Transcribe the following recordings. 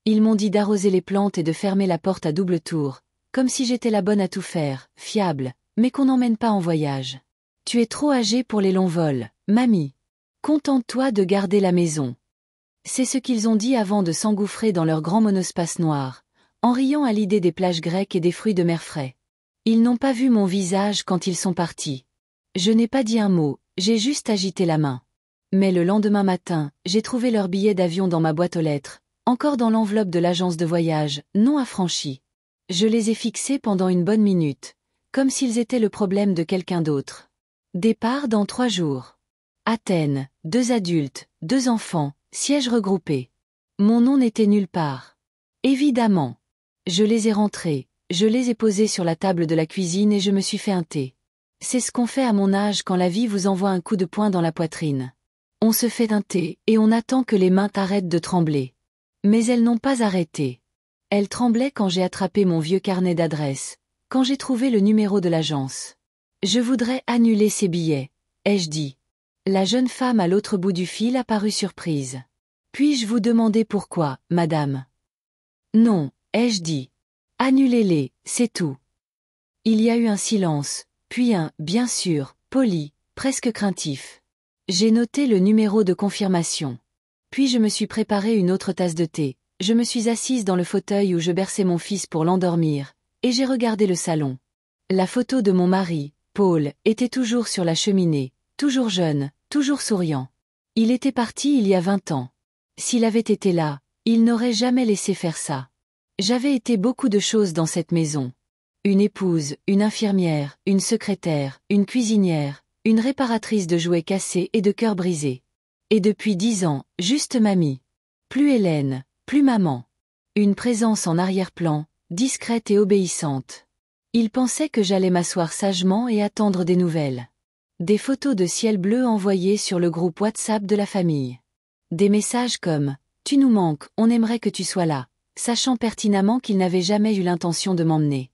Ils m'ont dit d'arroser les plantes et de fermer la porte à double tour, comme si j'étais la bonne à tout faire, fiable, mais qu'on n'emmène pas en voyage. Tu es trop âgée pour les longs vols, mamie. Contente-toi de garder la maison. C'est ce qu'ils ont dit avant de s'engouffrer dans leur grand monospace noir, en riant à l'idée des plages grecques et des fruits de mer frais. Ils n'ont pas vu mon visage quand ils sont partis. Je n'ai pas dit un mot, j'ai juste agité la main. Mais le lendemain matin, j'ai trouvé leur billet d'avion dans ma boîte aux lettres, encore dans l'enveloppe de l'agence de voyage, non affranchie. Je les ai fixés pendant une bonne minute, comme s'ils étaient le problème de quelqu'un d'autre. Départ dans 3 jours. Athènes, 2 adultes, 2 enfants, sièges regroupés. Mon nom n'était nulle part. Évidemment. Je les ai rentrés, je les ai posés sur la table de la cuisine et je me suis fait un thé. C'est ce qu'on fait à mon âge quand la vie vous envoie un coup de poing dans la poitrine. On se fait un thé et on attend que les mains arrêtent de trembler. Mais elles n'ont pas arrêté. Elles tremblaient quand j'ai attrapé mon vieux carnet d'adresses, quand j'ai trouvé le numéro de l'agence. Je voudrais annuler ces billets, ai-je dit. La jeune femme à l'autre bout du fil apparut surprise. Puis-je vous demander pourquoi, madame? Non, ai-je dit. Annulez-les, c'est tout. Il y a eu un silence, puis un « bien sûr », poli, presque craintif. J'ai noté le numéro de confirmation. Puis je me suis préparé une autre tasse de thé, je me suis assise dans le fauteuil où je berçais mon fils pour l'endormir, et j'ai regardé le salon. La photo de mon mari, Paul, était toujours sur la cheminée, toujours jeune, toujours souriant. Il était parti il y a 20 ans. S'il avait été là, il n'aurait jamais laissé faire ça. J'avais été beaucoup de choses dans cette maison. Une épouse, une infirmière, une secrétaire, une cuisinière, une réparatrice de jouets cassés et de cœurs brisés. Et depuis 10 ans, juste mamie. Plus Hélène, plus maman. Une présence en arrière-plan, discrète et obéissante. Il pensait que j'allais m'asseoir sagement et attendre des nouvelles. Des photos de ciel bleu envoyées sur le groupe WhatsApp de la famille. Des messages comme « Tu nous manques, on aimerait que tu sois là », sachant pertinemment qu'il n'avait jamais eu l'intention de m'emmener.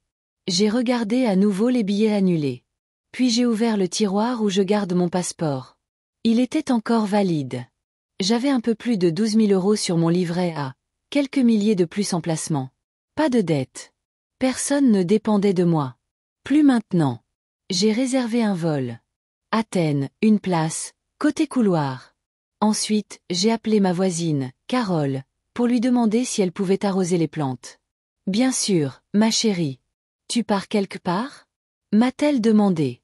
J'ai regardé à nouveau les billets annulés. Puis j'ai ouvert le tiroir où je garde mon passeport. Il était encore valide. J'avais un peu plus de 12 000 € sur mon livret A, quelques milliers de plus en placement. Pas de dette. Personne ne dépendait de moi. Plus maintenant. J'ai réservé un vol. Athènes, une place, côté couloir. Ensuite, j'ai appelé ma voisine, Carole, pour lui demander si elle pouvait arroser les plantes. Bien sûr, ma chérie. Tu pars quelque part? M'a-t-elle demandé.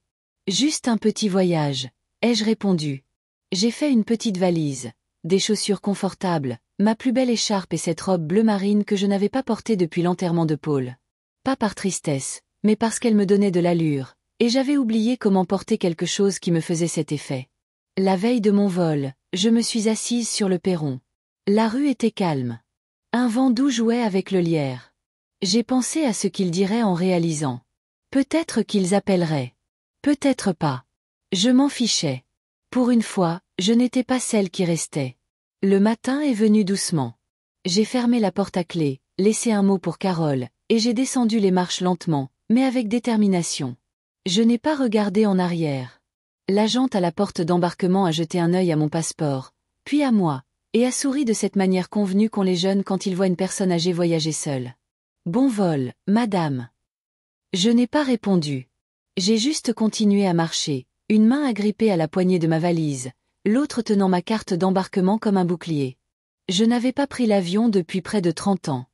Juste un petit voyage, ai-je répondu. J'ai fait une petite valise, des chaussures confortables, ma plus belle écharpe et cette robe bleu marine que je n'avais pas portée depuis l'enterrement de Paul. Pas par tristesse, mais parce qu'elle me donnait de l'allure, et j'avais oublié comment porter quelque chose qui me faisait cet effet. La veille de mon vol, je me suis assise sur le perron. La rue était calme. Un vent doux jouait avec le lierre. J'ai pensé à ce qu'ils diraient en réalisant. Peut-être qu'ils appelleraient. Peut-être pas. Je m'en fichais. Pour une fois, je n'étais pas celle qui restait. Le matin est venu doucement. J'ai fermé la porte à clé, laissé un mot pour Carole, et j'ai descendu les marches lentement, mais avec détermination. Je n'ai pas regardé en arrière. L'agente à la porte d'embarquement a jeté un œil à mon passeport, puis à moi, et a souri de cette manière convenue qu'ont les jeunes quand ils voient une personne âgée voyager seule. Bon vol, madame. Je n'ai pas répondu. J'ai juste continué à marcher, une main agrippée à la poignée de ma valise, l'autre tenant ma carte d'embarquement comme un bouclier. Je n'avais pas pris l'avion depuis près de 30 ans.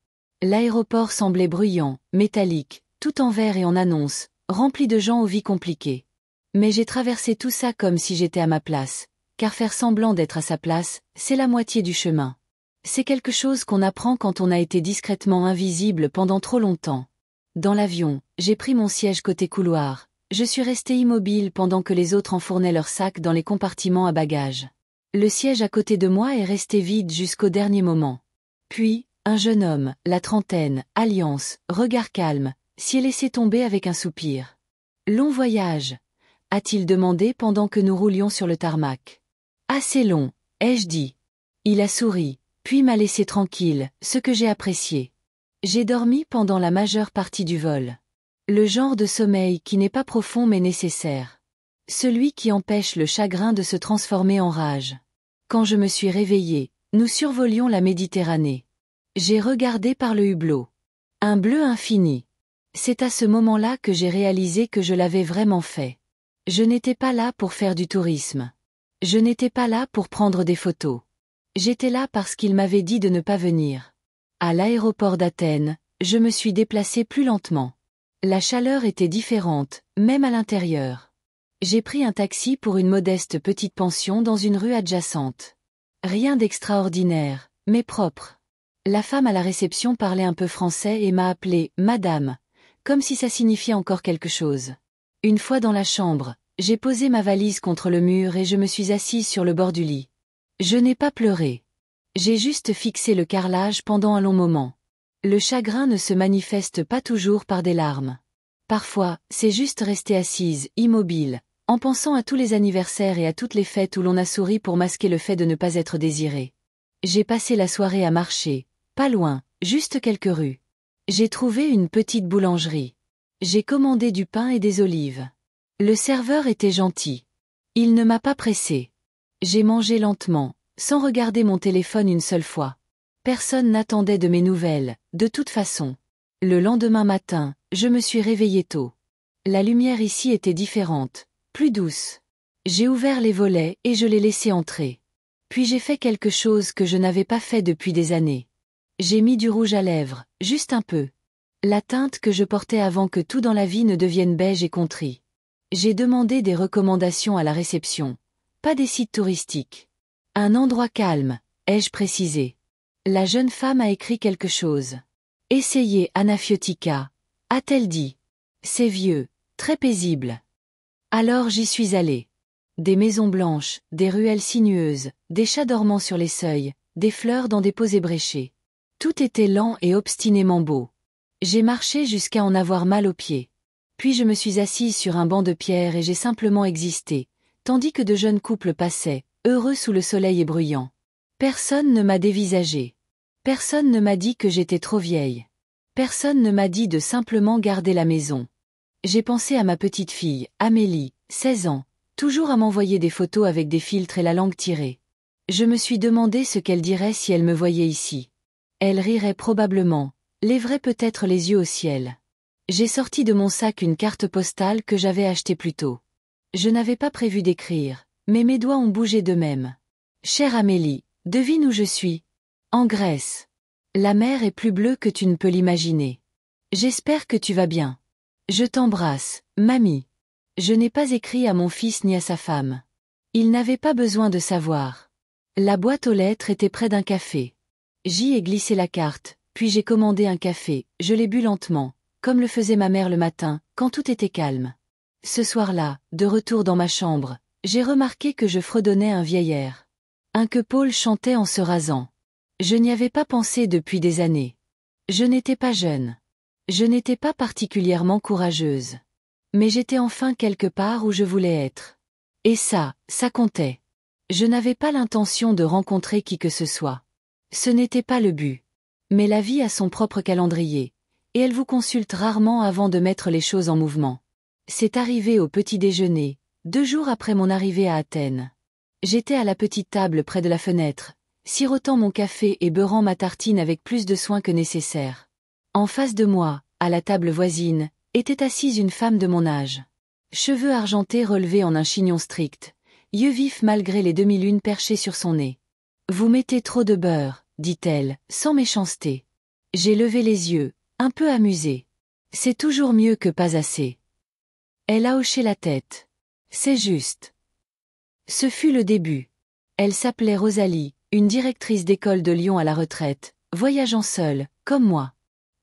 L'aéroport semblait bruyant, métallique, tout en verre et en annonces, rempli de gens aux vies compliquées. Mais j'ai traversé tout ça comme si j'étais à ma place, car faire semblant d'être à sa place, c'est la moitié du chemin. C'est quelque chose qu'on apprend quand on a été discrètement invisible pendant trop longtemps. Dans l'avion, j'ai pris mon siège côté couloir, je suis resté immobile pendant que les autres enfournaient leurs sacs dans les compartiments à bagages. Le siège à côté de moi est resté vide jusqu'au dernier moment. Puis, un jeune homme, la trentaine, alliance, regard calme, s'y est laissé tomber avec un soupir. « Long voyage ?» a-t-il demandé pendant que nous roulions sur le tarmac. « Assez long, ai-je dit. » Il a souri, puis m'a laissé tranquille, ce que j'ai apprécié. J'ai dormi pendant la majeure partie du vol. Le genre de sommeil qui n'est pas profond mais nécessaire. Celui qui empêche le chagrin de se transformer en rage. Quand je me suis réveillée, nous survolions la Méditerranée. J'ai regardé par le hublot. Un bleu infini. C'est à ce moment-là que j'ai réalisé que je l'avais vraiment fait. Je n'étais pas là pour faire du tourisme. Je n'étais pas là pour prendre des photos. J'étais là parce qu'il m'avait dit de ne pas venir. À l'aéroport d'Athènes, je me suis déplacée plus lentement. La chaleur était différente, même à l'intérieur. J'ai pris un taxi pour une modeste petite pension dans une rue adjacente. Rien d'extraordinaire, mais propre. La femme à la réception parlait un peu français et m'a appelée « Madame », comme si ça signifiait encore quelque chose. Une fois dans la chambre, j'ai posé ma valise contre le mur et je me suis assise sur le bord du lit. Je n'ai pas pleuré. J'ai juste fixé le carrelage pendant un long moment. Le chagrin ne se manifeste pas toujours par des larmes. Parfois, c'est juste rester assise, immobile, en pensant à tous les anniversaires et à toutes les fêtes où l'on a souri pour masquer le fait de ne pas être désiré. J'ai passé la soirée à marcher, pas loin, juste quelques rues. J'ai trouvé une petite boulangerie. J'ai commandé du pain et des olives. Le serveur était gentil. Il ne m'a pas pressé. J'ai mangé lentement, sans regarder mon téléphone une seule fois. Personne n'attendait de mes nouvelles, de toute façon. Le lendemain matin, je me suis réveillée tôt. La lumière ici était différente, plus douce. J'ai ouvert les volets et je l'ai laissé entrer. Puis j'ai fait quelque chose que je n'avais pas fait depuis des années. J'ai mis du rouge à lèvres, juste un peu. La teinte que je portais avant que tout dans la vie ne devienne beige et contrit. J'ai demandé des recommandations à la réception. Pas des sites touristiques. Un endroit calme, ai-je précisé. La jeune femme a écrit quelque chose. Essayez Anafiotica, a-t-elle dit. C'est vieux, très paisible. Alors j'y suis allée. Des maisons blanches, des ruelles sinueuses, des chats dormant sur les seuils, des fleurs dans des pots ébréchés. Tout était lent et obstinément beau. J'ai marché jusqu'à en avoir mal aux pieds. Puis je me suis assise sur un banc de pierre et j'ai simplement existé, tandis que de jeunes couples passaient, heureux sous le soleil éblouissant. Personne ne m'a dévisagé. Personne ne m'a dit que j'étais trop vieille. Personne ne m'a dit de simplement garder la maison. J'ai pensé à ma petite fille, Amélie, 16 ans, toujours à m'envoyer des photos avec des filtres et la langue tirée. Je me suis demandé ce qu'elle dirait si elle me voyait ici. Elle rirait probablement, lèverait peut-être les yeux au ciel. J'ai sorti de mon sac une carte postale que j'avais achetée plus tôt. Je n'avais pas prévu d'écrire, mais mes doigts ont bougé d'eux-mêmes. Chère Amélie, devine où je suis. En Grèce. La mer est plus bleue que tu ne peux l'imaginer. J'espère que tu vas bien. Je t'embrasse, mamie. Je n'ai pas écrit à mon fils ni à sa femme. Ils n'avaient pas besoin de savoir. La boîte aux lettres était près d'un café. J'y ai glissé la carte, puis j'ai commandé un café, je l'ai bu lentement, comme le faisait ma mère le matin, quand tout était calme. Ce soir-là, de retour dans ma chambre, j'ai remarqué que je fredonnais un vieil air. Un que Paul chantait en se rasant. Je n'y avais pas pensé depuis des années. Je n'étais pas jeune. Je n'étais pas particulièrement courageuse. Mais j'étais enfin quelque part où je voulais être. Et ça comptait. Je n'avais pas l'intention de rencontrer qui que ce soit. Ce n'était pas le but. Mais la vie a son propre calendrier, et elle vous consulte rarement avant de mettre les choses en mouvement. C'est arrivé au petit déjeuner, 2 jours après mon arrivée à Athènes. J'étais à la petite table près de la fenêtre, sirotant mon café et beurrant ma tartine avec plus de soin que nécessaire. En face de moi, à la table voisine, était assise une femme de mon âge. Cheveux argentés relevés en un chignon strict, yeux vifs malgré les demi-lunes perchées sur son nez. « Vous mettez trop de beurre », dit-elle, sans méchanceté. J'ai levé les yeux, un peu amusée. C'est toujours mieux que pas assez. Elle a hoché la tête. C'est juste. Ce fut le début. Elle s'appelait Rosalie, une directrice d'école de Lyon à la retraite, voyageant seule, comme moi.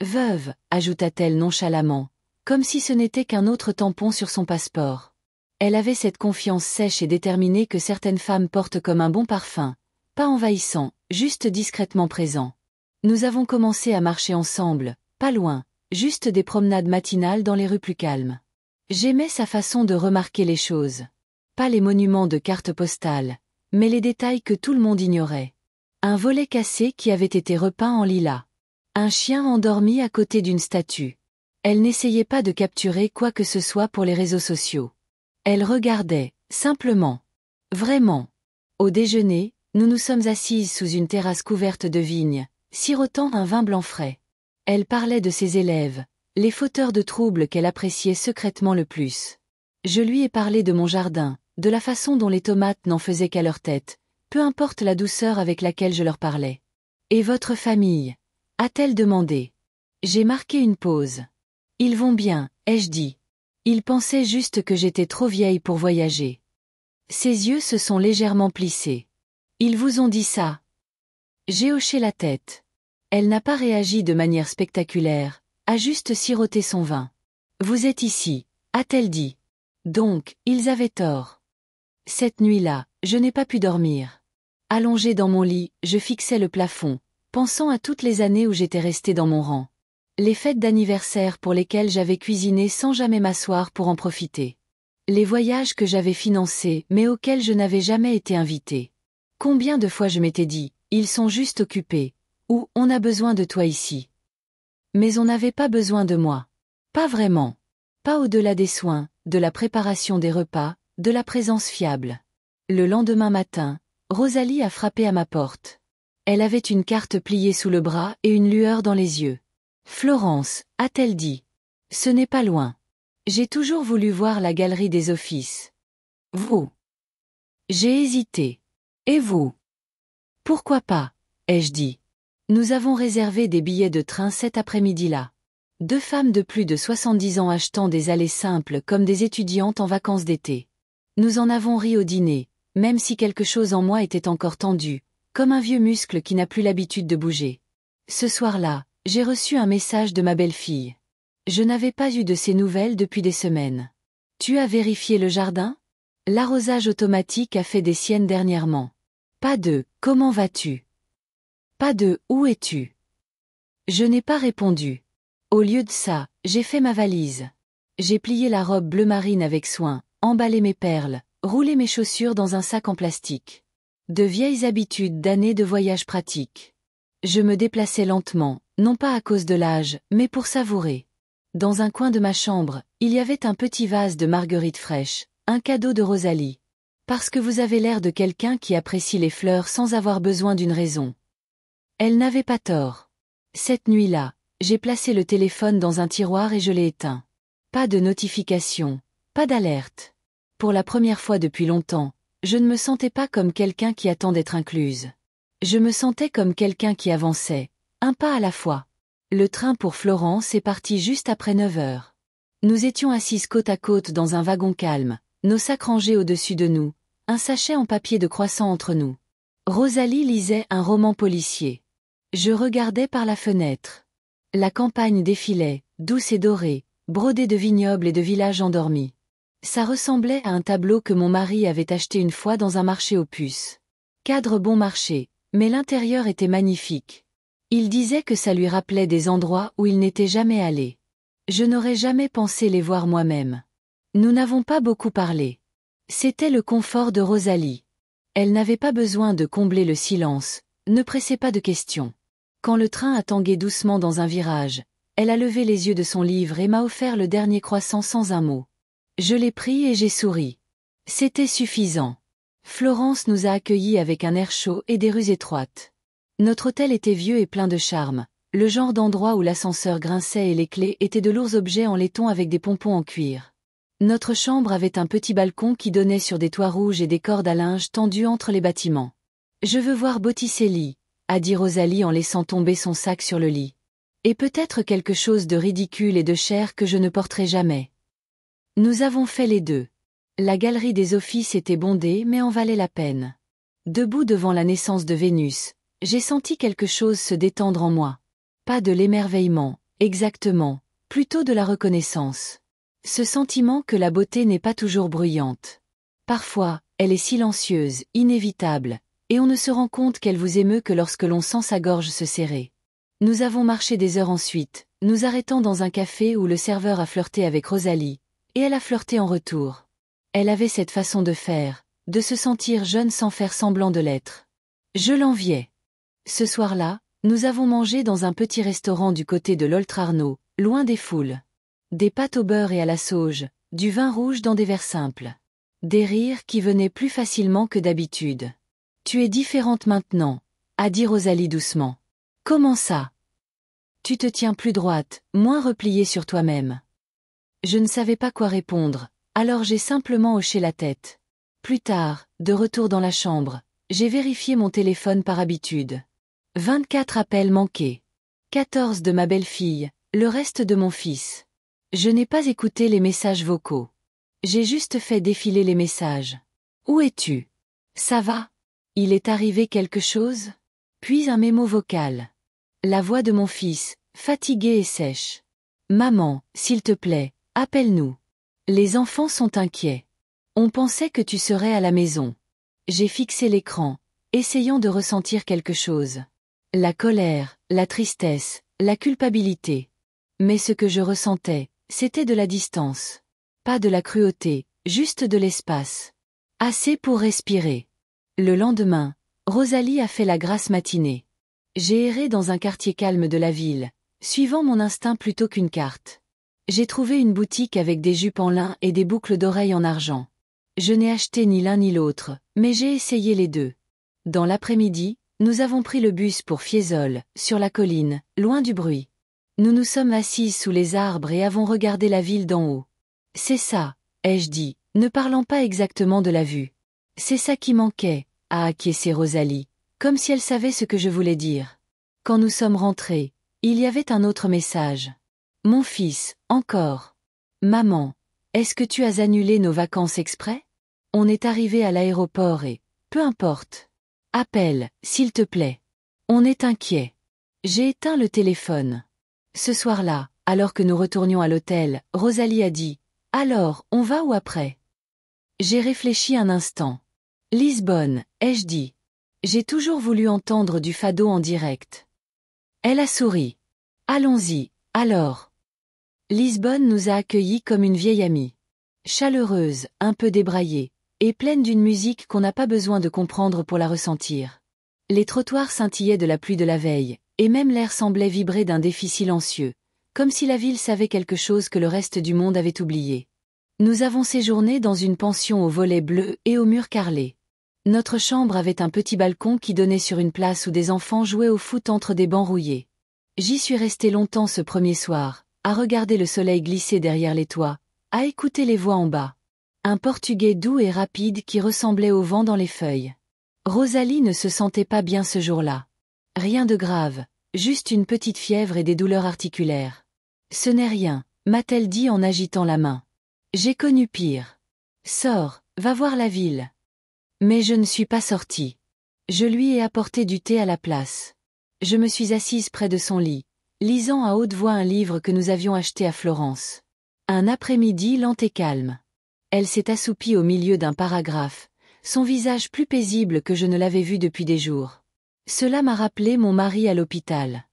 Veuve, ajouta-t-elle nonchalamment, comme si ce n'était qu'un autre tampon sur son passeport. Elle avait cette confiance sèche et déterminée que certaines femmes portent comme un bon parfum, pas envahissant, juste discrètement présent. Nous avons commencé à marcher ensemble, pas loin, juste des promenades matinales dans les rues plus calmes. J'aimais sa façon de remarquer les choses. Pas les monuments de cartes postales, mais les détails que tout le monde ignorait. Un volet cassé qui avait été repeint en lilas. Un chien endormi à côté d'une statue. Elle n'essayait pas de capturer quoi que ce soit pour les réseaux sociaux. Elle regardait, simplement. Vraiment. Au déjeuner, nous nous sommes assises sous une terrasse couverte de vignes, sirotant un vin blanc frais. Elle parlait de ses élèves, les fauteurs de troubles qu'elle appréciait secrètement le plus. Je lui ai parlé de mon jardin, de la façon dont les tomates n'en faisaient qu'à leur tête, peu importe la douceur avec laquelle je leur parlais. Et votre famille? A-t-elle demandé. J'ai marqué une pause. Ils vont bien, ai-je dit. Ils pensaient juste que j'étais trop vieille pour voyager. Ses yeux se sont légèrement plissés. Ils vous ont dit ça? J'ai hoché la tête. Elle n'a pas réagi de manière spectaculaire, a juste siroté son vin. Vous êtes ici, a-t-elle dit. Donc, ils avaient tort. Cette nuit-là, je n'ai pas pu dormir. Allongée dans mon lit, je fixais le plafond, pensant à toutes les années où j'étais restée dans mon rang. Les fêtes d'anniversaire pour lesquelles j'avais cuisiné sans jamais m'asseoir pour en profiter. Les voyages que j'avais financés mais auxquels je n'avais jamais été invitée. Combien de fois je m'étais dit, ils sont juste occupés, ou on a besoin de toi ici. Mais on n'avait pas besoin de moi. Pas vraiment. Pas au-delà des soins, de la préparation des repas, de la présence fiable. Le lendemain matin, Rosalie a frappé à ma porte. Elle avait une carte pliée sous le bras et une lueur dans les yeux. Florence, a-t-elle dit. Ce n'est pas loin. J'ai toujours voulu voir la galerie des offices. Vous? J'ai hésité. Et vous? Pourquoi pas, ai-je dit. Nous avons réservé des billets de train cet après-midi-là. 2 femmes de plus de 70 ans achetant des allées simples comme des étudiantes en vacances d'été. Nous en avons ri au dîner, même si quelque chose en moi était encore tendu, comme un vieux muscle qui n'a plus l'habitude de bouger. Ce soir-là, j'ai reçu un message de ma belle-fille. Je n'avais pas eu de ses nouvelles depuis des semaines. Tu as vérifié le jardin? L'arrosage automatique a fait des siennes dernièrement. Pas de « Comment vas-tu ?» Pas de « Où es-tu ?» Je n'ai pas répondu. Au lieu de ça, j'ai fait ma valise. J'ai plié la robe bleu marine avec soin, emballé mes perles, roulé mes chaussures dans un sac en plastique. De vieilles habitudes d'années de voyage pratique. Je me déplaçais lentement, non pas à cause de l'âge, mais pour savourer. Dans un coin de ma chambre, il y avait un petit vase de marguerites fraîches, un cadeau de Rosalie. Parce que vous avez l'air de quelqu'un qui apprécie les fleurs sans avoir besoin d'une raison. Elle n'avait pas tort. Cette nuit-là, j'ai placé le téléphone dans un tiroir et je l'ai éteint. Pas de notification, pas d'alerte. Pour la première fois depuis longtemps, je ne me sentais pas comme quelqu'un qui attend d'être incluse. Je me sentais comme quelqu'un qui avançait, un pas à la fois. Le train pour Florence est parti juste après 9 heures. Nous étions assises côte à côte dans un wagon calme, nos sacs rangés au-dessus de nous, un sachet en papier de croissant entre nous. Rosalie lisait un roman policier. Je regardais par la fenêtre. La campagne défilait, douce et dorée, brodée de vignobles et de villages endormis. Ça ressemblait à un tableau que mon mari avait acheté une fois dans un marché aux puces. Cadre bon marché, mais l'intérieur était magnifique. Il disait que ça lui rappelait des endroits où il n'était jamais allé. Je n'aurais jamais pensé les voir moi-même. Nous n'avons pas beaucoup parlé. C'était le confort de Rosalie. Elle n'avait pas besoin de combler le silence, ne pressait pas de questions. Quand le train a tangué doucement dans un virage, elle a levé les yeux de son livre et m'a offert le dernier croissant sans un mot. Je l'ai pris et j'ai souri. C'était suffisant. Florence nous a accueillis avec un air chaud et des rues étroites. Notre hôtel était vieux et plein de charme, le genre d'endroit où l'ascenseur grinçait et les clés étaient de lourds objets en laiton avec des pompons en cuir. Notre chambre avait un petit balcon qui donnait sur des toits rouges et des cordes à linge tendues entre les bâtiments. « Je veux voir Botticelli », a dit Rosalie en laissant tomber son sac sur le lit. Et peut-être quelque chose de ridicule et de cher que je ne porterai jamais. Nous avons fait les deux. La galerie des offices était bondée mais en valait la peine. Debout devant la naissance de Vénus, j'ai senti quelque chose se détendre en moi. Pas de l'émerveillement, exactement, plutôt de la reconnaissance. Ce sentiment que la beauté n'est pas toujours bruyante. Parfois, elle est silencieuse, inévitable, et on ne se rend compte qu'elle vous émeut que lorsque l'on sent sa gorge se serrer. Nous avons marché des heures ensuite, nous arrêtant dans un café où le serveur a flirté avec Rosalie, et elle a flirté en retour. Elle avait cette façon de faire, de se sentir jeune sans faire semblant de l'être. Je l'enviais. Ce soir-là, nous avons mangé dans un petit restaurant du côté de l'Oltrarno, loin des foules. Des pâtes au beurre et à la sauge, du vin rouge dans des verres simples. Des rires qui venaient plus facilement que d'habitude. « Tu es différente maintenant », a dit Rosalie doucement. Comment ça? Tu te tiens plus droite, moins repliée sur toi-même. Je ne savais pas quoi répondre, alors j'ai simplement hoché la tête. Plus tard, de retour dans la chambre, j'ai vérifié mon téléphone par habitude. 24 appels manqués. 14 de ma belle-fille, le reste de mon fils. Je n'ai pas écouté les messages vocaux. J'ai juste fait défiler les messages. Où es-tu? Ça va? Il est arrivé quelque chose? Puis un mémo vocal. La voix de mon fils, fatiguée et sèche. Maman, s'il te plaît, appelle-nous. Les enfants sont inquiets. On pensait que tu serais à la maison. J'ai fixé l'écran, essayant de ressentir quelque chose. La colère, la tristesse, la culpabilité. Mais ce que je ressentais, c'était de la distance. Pas de la cruauté, juste de l'espace. Assez pour respirer. Le lendemain, Rosalie a fait la grasse matinée. J'ai erré dans un quartier calme de la ville, suivant mon instinct plutôt qu'une carte. J'ai trouvé une boutique avec des jupes en lin et des boucles d'oreilles en argent. Je n'ai acheté ni l'un ni l'autre, mais j'ai essayé les deux. Dans l'après-midi, nous avons pris le bus pour Fiesole, sur la colline, loin du bruit. Nous nous sommes assises sous les arbres et avons regardé la ville d'en haut. C'est ça, ai-je dit, ne parlant pas exactement de la vue. C'est ça qui manquait, a acquiescé Rosalie, comme si elle savait ce que je voulais dire. Quand nous sommes rentrés, il y avait un autre message. Mon fils, encore. Maman, est-ce que tu as annulé nos vacances exprès? On est arrivé à l'aéroport et, peu importe. Appelle, s'il te plaît. On est inquiet. J'ai éteint le téléphone. Ce soir-là, alors que nous retournions à l'hôtel, Rosalie a dit, alors, on va ou après? J'ai réfléchi un instant. Lisbonne, ai-je dit. J'ai toujours voulu entendre du fado en direct. Elle a souri. Allons-y, alors. Lisbonne nous a accueillis comme une vieille amie. Chaleureuse, un peu débraillée, et pleine d'une musique qu'on n'a pas besoin de comprendre pour la ressentir. Les trottoirs scintillaient de la pluie de la veille, et même l'air semblait vibrer d'un défi silencieux, comme si la ville savait quelque chose que le reste du monde avait oublié. Nous avons séjourné dans une pension aux volets bleus et aux murs carrelés. Notre chambre avait un petit balcon qui donnait sur une place où des enfants jouaient au foot entre des bancs rouillés. J'y suis restée longtemps ce premier soir, à regarder le soleil glisser derrière les toits, à écouter les voix en bas. Un portugais doux et rapide qui ressemblait au vent dans les feuilles. Rosalie ne se sentait pas bien ce jour-là. Rien de grave, juste une petite fièvre et des douleurs articulaires. Ce n'est rien, m'a-t-elle dit en agitant la main. J'ai connu pire. Sors, va voir la ville. Mais je ne suis pas sortie. Je lui ai apporté du thé à la place. Je me suis assise près de son lit, lisant à haute voix un livre que nous avions acheté à Florence. Un après-midi lent et calme. Elle s'est assoupie au milieu d'un paragraphe, son visage plus paisible que je ne l'avais vu depuis des jours. Cela m'a rappelé mon mari à l'hôpital.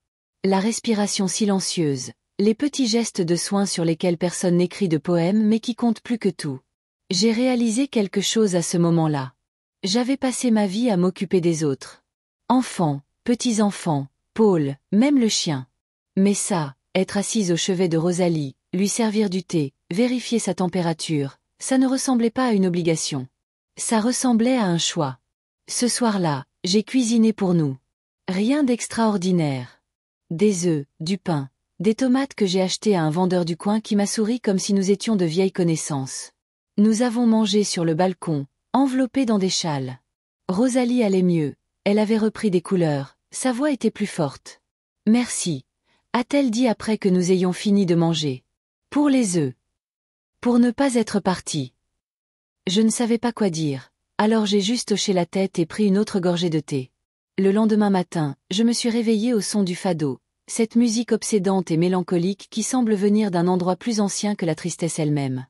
La respiration silencieuse, les petits gestes de soins sur lesquels personne n'écrit de poèmes mais qui comptent plus que tout. J'ai réalisé quelque chose à ce moment-là. J'avais passé ma vie à m'occuper des autres. Enfants, petits-enfants, Paul, même le chien. Mais ça, être assise au chevet de Rosalie, lui servir du thé, vérifier sa température, ça ne ressemblait pas à une obligation. Ça ressemblait à un choix. Ce soir-là, j'ai cuisiné pour nous. Rien d'extraordinaire. Des œufs, du pain, des tomates que j'ai achetées à un vendeur du coin qui m'a souri comme si nous étions de vieilles connaissances. Nous avons mangé sur le balcon, enveloppés dans des châles. Rosalie allait mieux, elle avait repris des couleurs, sa voix était plus forte. Merci, a-t-elle dit après que nous ayons fini de manger. Pour les œufs. Pour ne pas être partie. Je ne savais pas quoi dire, alors j'ai juste hoché la tête et pris une autre gorgée de thé. Le lendemain matin, je me suis réveillée au son du fado, cette musique obsédante et mélancolique qui semble venir d'un endroit plus ancien que la tristesse elle-même.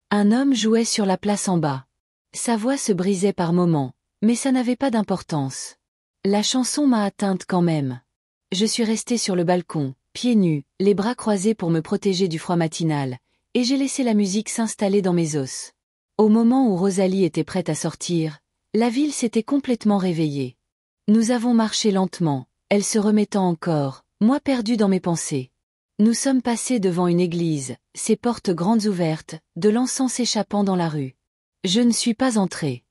Un homme jouait sur la place en bas. Sa voix se brisait par moments, mais ça n'avait pas d'importance. La chanson m'a atteinte quand même. Je suis restée sur le balcon, pieds nus, les bras croisés pour me protéger du froid matinal, et j'ai laissé la musique s'installer dans mes os. Au moment où Rosalie était prête à sortir, la ville s'était complètement réveillée. Nous avons marché lentement, elle se remettant encore, moi perdue dans mes pensées. Nous sommes passés devant une église, ses portes grandes ouvertes, de l'encens s'échappant dans la rue. Je ne suis pas entrée.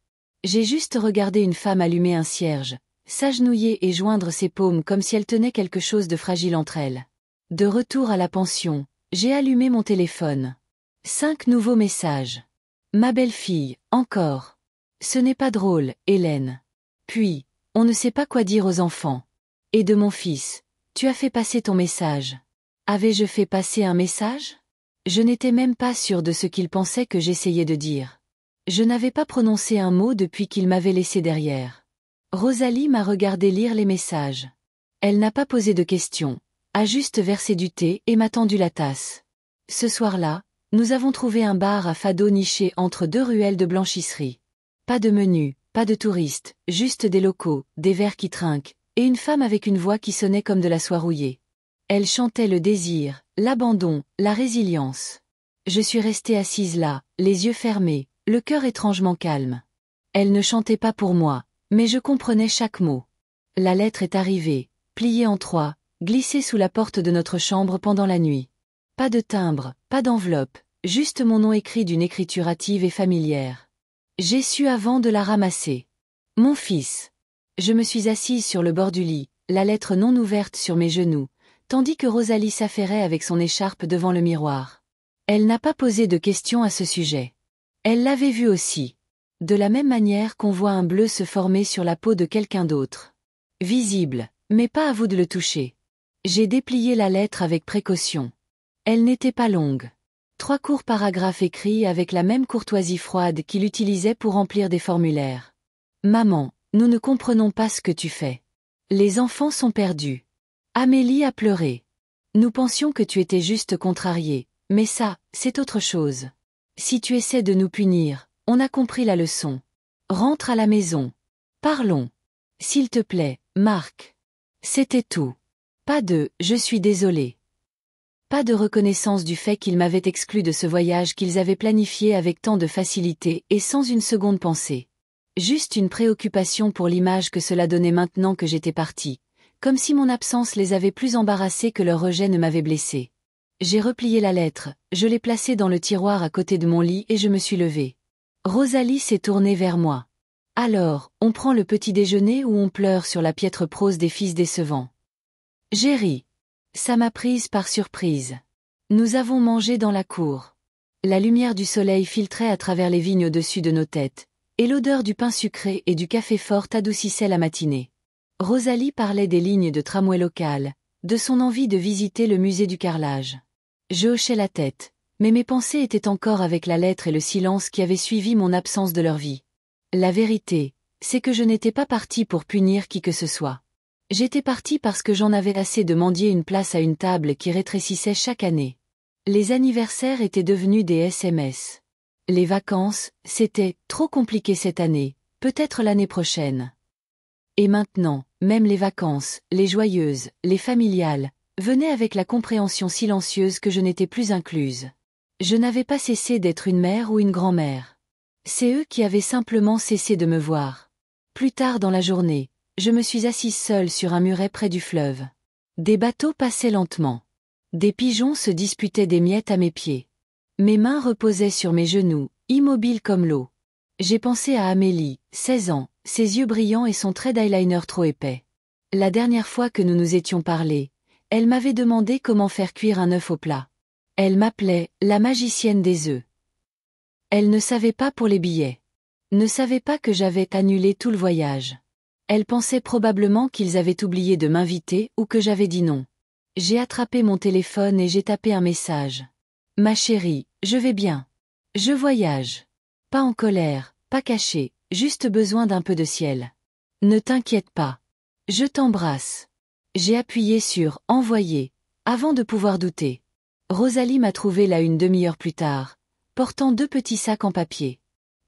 J'ai juste regardé une femme allumer un cierge, s'agenouiller et joindre ses paumes comme si elle tenait quelque chose de fragile entre elles. De retour à la pension, j'ai allumé mon téléphone. 5 nouveaux messages. Ma belle-fille, encore. Ce n'est pas drôle, Hélène. Puis, on ne sait pas quoi dire aux enfants. Et de mon fils, tu as fait passer ton message. Avais-je fait passer un message? Je n'étais même pas sûre de ce qu'il pensait que j'essayais de dire. Je n'avais pas prononcé un mot depuis qu'il m'avait laissé derrière. Rosalie m'a regardé lire les messages. Elle n'a pas posé de questions, a juste versé du thé et m'a tendu la tasse. Ce soir-là, nous avons trouvé un bar à fado niché entre 2 ruelles de blanchisserie. Pas de menu, pas de touristes, juste des locaux, des verres qui trinquent, et une femme avec une voix qui sonnait comme de la soie rouillée. Elle chantait le désir, l'abandon, la résilience. Je suis restée assise là, les yeux fermés, le cœur étrangement calme. Elle ne chantait pas pour moi, mais je comprenais chaque mot. La lettre est arrivée, pliée en 3, glissée sous la porte de notre chambre pendant la nuit. Pas de timbre, pas d'enveloppe, juste mon nom écrit d'une écriture hâtive et familière. J'ai su avant de la ramasser. Mon fils. Je me suis assise sur le bord du lit, la lettre non ouverte sur mes genoux, tandis que Rosalie s'affairait avec son écharpe devant le miroir. Elle n'a pas posé de questions à ce sujet. Elle l'avait vu aussi. De la même manière qu'on voit un bleu se former sur la peau de quelqu'un d'autre. Visible, mais pas à vous de le toucher. J'ai déplié la lettre avec précaution. Elle n'était pas longue. 3 courts paragraphes écrits avec la même courtoisie froide qu'il utilisait pour remplir des formulaires. Maman, nous ne comprenons pas ce que tu fais. Les enfants sont perdus. Amélie a pleuré. Nous pensions que tu étais juste contrariée, mais ça, c'est autre chose. Si tu essaies de nous punir, on a compris la leçon. Rentre à la maison. Parlons. S'il te plaît, Marc. C'était tout. Pas de « je suis désolée ». Pas de reconnaissance du fait qu'ils m'avaient exclu de ce voyage qu'ils avaient planifié avec tant de facilité et sans une seconde pensée. Juste une préoccupation pour l'image que cela donnait maintenant que j'étais partie, comme si mon absence les avait plus embarrassés que leur rejet ne m'avait blessée. J'ai replié la lettre, je l'ai placée dans le tiroir à côté de mon lit et je me suis levée. Rosalie s'est tournée vers moi. Alors, on prend le petit déjeuner ou on pleure sur la piètre prose des fils décevants. J'ai ri. Ça m'a prise par surprise. Nous avons mangé dans la cour. La lumière du soleil filtrait à travers les vignes au-dessus de nos têtes, et l'odeur du pain sucré et du café fort adoucissait la matinée. Rosalie parlait des lignes de tramway locales, de son envie de visiter le musée du carrelage. Je hochais la tête, mais mes pensées étaient encore avec la lettre et le silence qui avaient suivi mon absence de leur vie. La vérité, c'est que je n'étais pas partie pour punir qui que ce soit. J'étais partie parce que j'en avais assez de mendier une place à une table qui rétrécissait chaque année. Les anniversaires étaient devenus des SMS. Les vacances, c'était trop compliqué cette année, peut-être l'année prochaine. Et maintenant, même les vacances, les joyeuses, les familiales, venaient avec la compréhension silencieuse que je n'étais plus incluse. Je n'avais pas cessé d'être une mère ou une grand-mère. C'est eux qui avaient simplement cessé de me voir. Plus tard dans la journée, je me suis assise seule sur un muret près du fleuve. Des bateaux passaient lentement. Des pigeons se disputaient des miettes à mes pieds. Mes mains reposaient sur mes genoux, immobiles comme l'eau. J'ai pensé à Amélie, 16 ans, ses yeux brillants et son trait d'eyeliner trop épais. La dernière fois que nous nous étions parlé, elle m'avait demandé comment faire cuire un œuf au plat. Elle m'appelait la magicienne des œufs. Elle ne savait pas pour les billets. Ne savait pas que j'avais annulé tout le voyage. Elle pensait probablement qu'ils avaient oublié de m'inviter ou que j'avais dit non. J'ai attrapé mon téléphone et j'ai tapé un message. Ma chérie, je vais bien. Je voyage. Pas en colère, pas caché, juste besoin d'un peu de ciel. Ne t'inquiète pas. Je t'embrasse. J'ai appuyé sur « Envoyer » avant de pouvoir douter. Rosalie m'a trouvé là une demi-heure plus tard, portant 2 petits sacs en papier.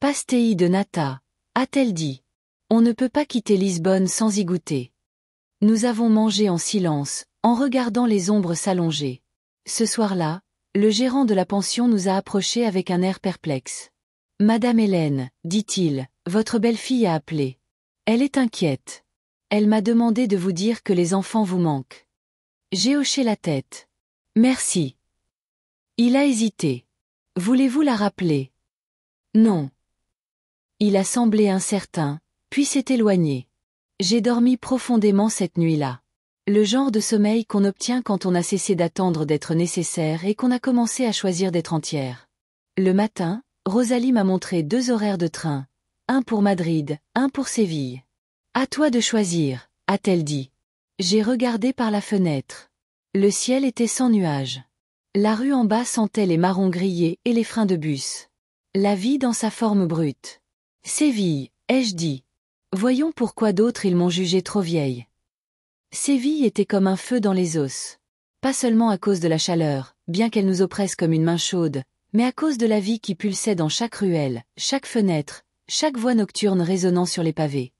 Pastéis de nata, a-t-elle dit. On ne peut pas quitter Lisbonne sans y goûter. Nous avons mangé en silence, en regardant les ombres s'allonger. Ce soir-là, le gérant de la pension nous a approchés avec un air perplexe. « Madame Hélène, dit-il, votre belle-fille a appelé. Elle est inquiète. Elle m'a demandé de vous dire que les enfants vous manquent. » J'ai hoché la tête. « Merci. » Il a hésité. « Voulez-vous la rappeler ? » Non. Il a semblé incertain, puis s'est éloigné. J'ai dormi profondément cette nuit-là. Le genre de sommeil qu'on obtient quand on a cessé d'attendre d'être nécessaire et qu'on a commencé à choisir d'être entière. Le matin, Rosalie m'a montré 2 horaires de train. Un pour Madrid, un pour Séville. À toi de choisir, a-t-elle dit. J'ai regardé par la fenêtre. Le ciel était sans nuages. La rue en bas sentait les marrons grillés et les freins de bus. La vie dans sa forme brute. Séville, ai-je dit. Voyons pourquoi d'autres ils m'ont jugée trop vieille. Séville était comme un feu dans les os. Pas seulement à cause de la chaleur, bien qu'elle nous oppresse comme une main chaude, mais à cause de la vie qui pulsait dans chaque ruelle, chaque fenêtre, chaque voix nocturne résonnant sur les pavés.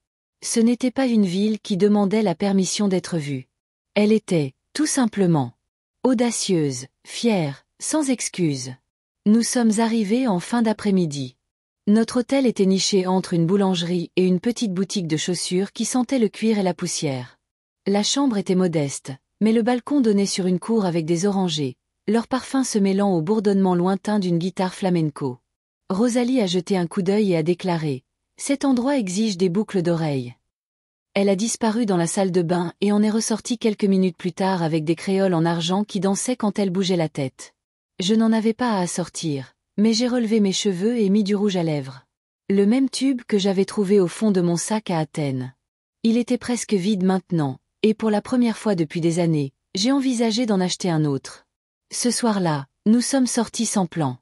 Ce n'était pas une ville qui demandait la permission d'être vue. Elle était, tout simplement, audacieuse, fière, sans excuse. Nous sommes arrivés en fin d'après-midi. Notre hôtel était niché entre une boulangerie et une petite boutique de chaussures qui sentait le cuir et la poussière. La chambre était modeste, mais le balcon donnait sur une cour avec des orangers, leur parfum se mêlant au bourdonnement lointain d'une guitare flamenco. Rosalie a jeté un coup d'œil et a déclaré « Cet endroit exige des boucles d'oreilles ». Elle a disparu dans la salle de bain et en est ressortie quelques minutes plus tard avec des créoles en argent qui dansaient quand elle bougeait la tête. Je n'en avais pas à assortir, mais j'ai relevé mes cheveux et mis du rouge à lèvres. Le même tube que j'avais trouvé au fond de mon sac à Athènes. Il était presque vide maintenant, et pour la première fois depuis des années, j'ai envisagé d'en acheter un autre. Ce soir-là, nous sommes sortis sans plan.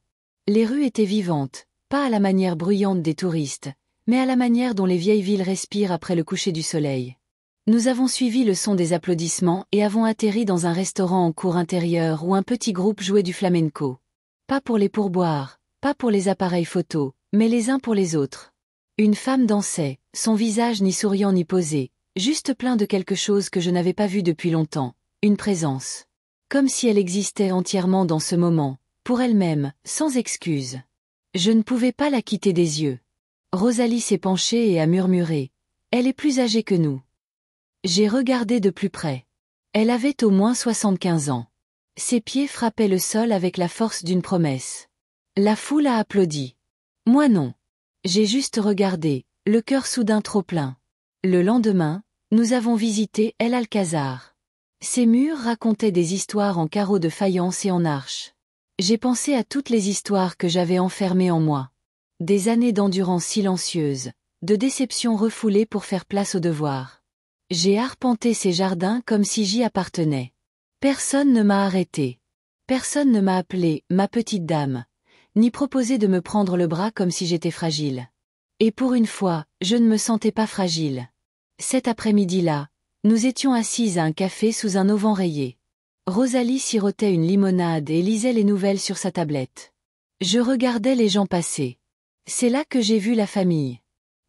Les rues étaient vivantes, pas à la manière bruyante des touristes, mais à la manière dont les vieilles villes respirent après le coucher du soleil. Nous avons suivi le son des applaudissements et avons atterri dans un restaurant en cour intérieure où un petit groupe jouait du flamenco. Pas pour les pourboires, pas pour les appareils photos, mais les uns pour les autres. Une femme dansait, son visage ni souriant ni posé, juste plein de quelque chose que je n'avais pas vu depuis longtemps, une présence. Comme si elle existait entièrement dans ce moment, pour elle-même, sans excuse. Je ne pouvais pas la quitter des yeux. Rosalie s'est penchée et a murmuré. Elle est plus âgée que nous. J'ai regardé de plus près. Elle avait au moins 75 ans. Ses pieds frappaient le sol avec la force d'une promesse. La foule a applaudi. Moi non. J'ai juste regardé, le cœur soudain trop plein. Le lendemain, nous avons visité El Alcázar. Ses murs racontaient des histoires en carreaux de faïence et en arches. J'ai pensé à toutes les histoires que j'avais enfermées en moi. Des années d'endurance silencieuse, de déceptions refoulées pour faire place au devoir. J'ai arpenté ces jardins comme si j'y appartenais. Personne ne m'a arrêté. Personne ne m'a appelé « ma petite dame », ni proposé de me prendre le bras comme si j'étais fragile. Et pour une fois, je ne me sentais pas fragile. Cet après-midi-là, nous étions assises à un café sous un auvent rayé. Rosalie sirotait une limonade et lisait les nouvelles sur sa tablette. Je regardais les gens passer. C'est là que j'ai vu la famille.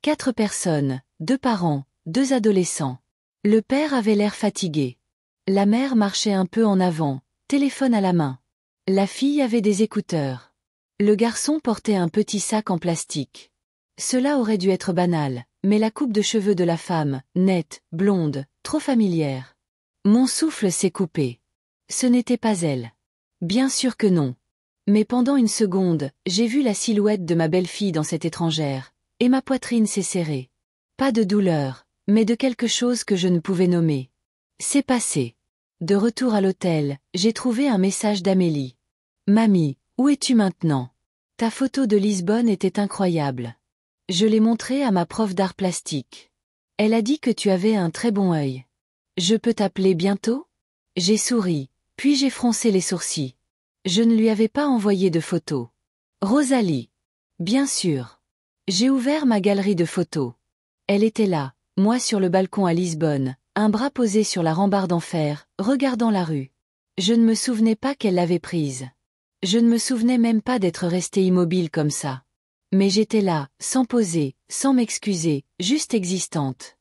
4 personnes, 2 parents, 2 adolescents. Le père avait l'air fatigué. La mère marchait un peu en avant, téléphone à la main. La fille avait des écouteurs. Le garçon portait un petit sac en plastique. Cela aurait dû être banal, mais la coupe de cheveux de la femme, nette, blonde, trop familière. Mon souffle s'est coupé. Ce n'était pas elle. Bien sûr que non. Mais pendant une seconde, j'ai vu la silhouette de ma belle-fille dans cette étrangère, et ma poitrine s'est serrée. Pas de douleur, mais de quelque chose que je ne pouvais nommer. C'est passé. De retour à l'hôtel, j'ai trouvé un message d'Amélie. Mamie, où es-tu maintenant? Ta photo de Lisbonne était incroyable. Je l'ai montrée à ma prof d'art plastique. Elle a dit que tu avais un très bon œil. Je peux t'appeler bientôt? J'ai souri, puis j'ai froncé les sourcils. Je ne lui avais pas envoyé de photos. Rosalie. Bien sûr. J'ai ouvert ma galerie de photos. Elle était là, moi sur le balcon à Lisbonne, un bras posé sur la rambarde en fer, regardant la rue. Je ne me souvenais pas qu'elle l'avait prise. Je ne me souvenais même pas d'être restée immobile comme ça. Mais j'étais là, sans poser, sans m'excuser, juste existante.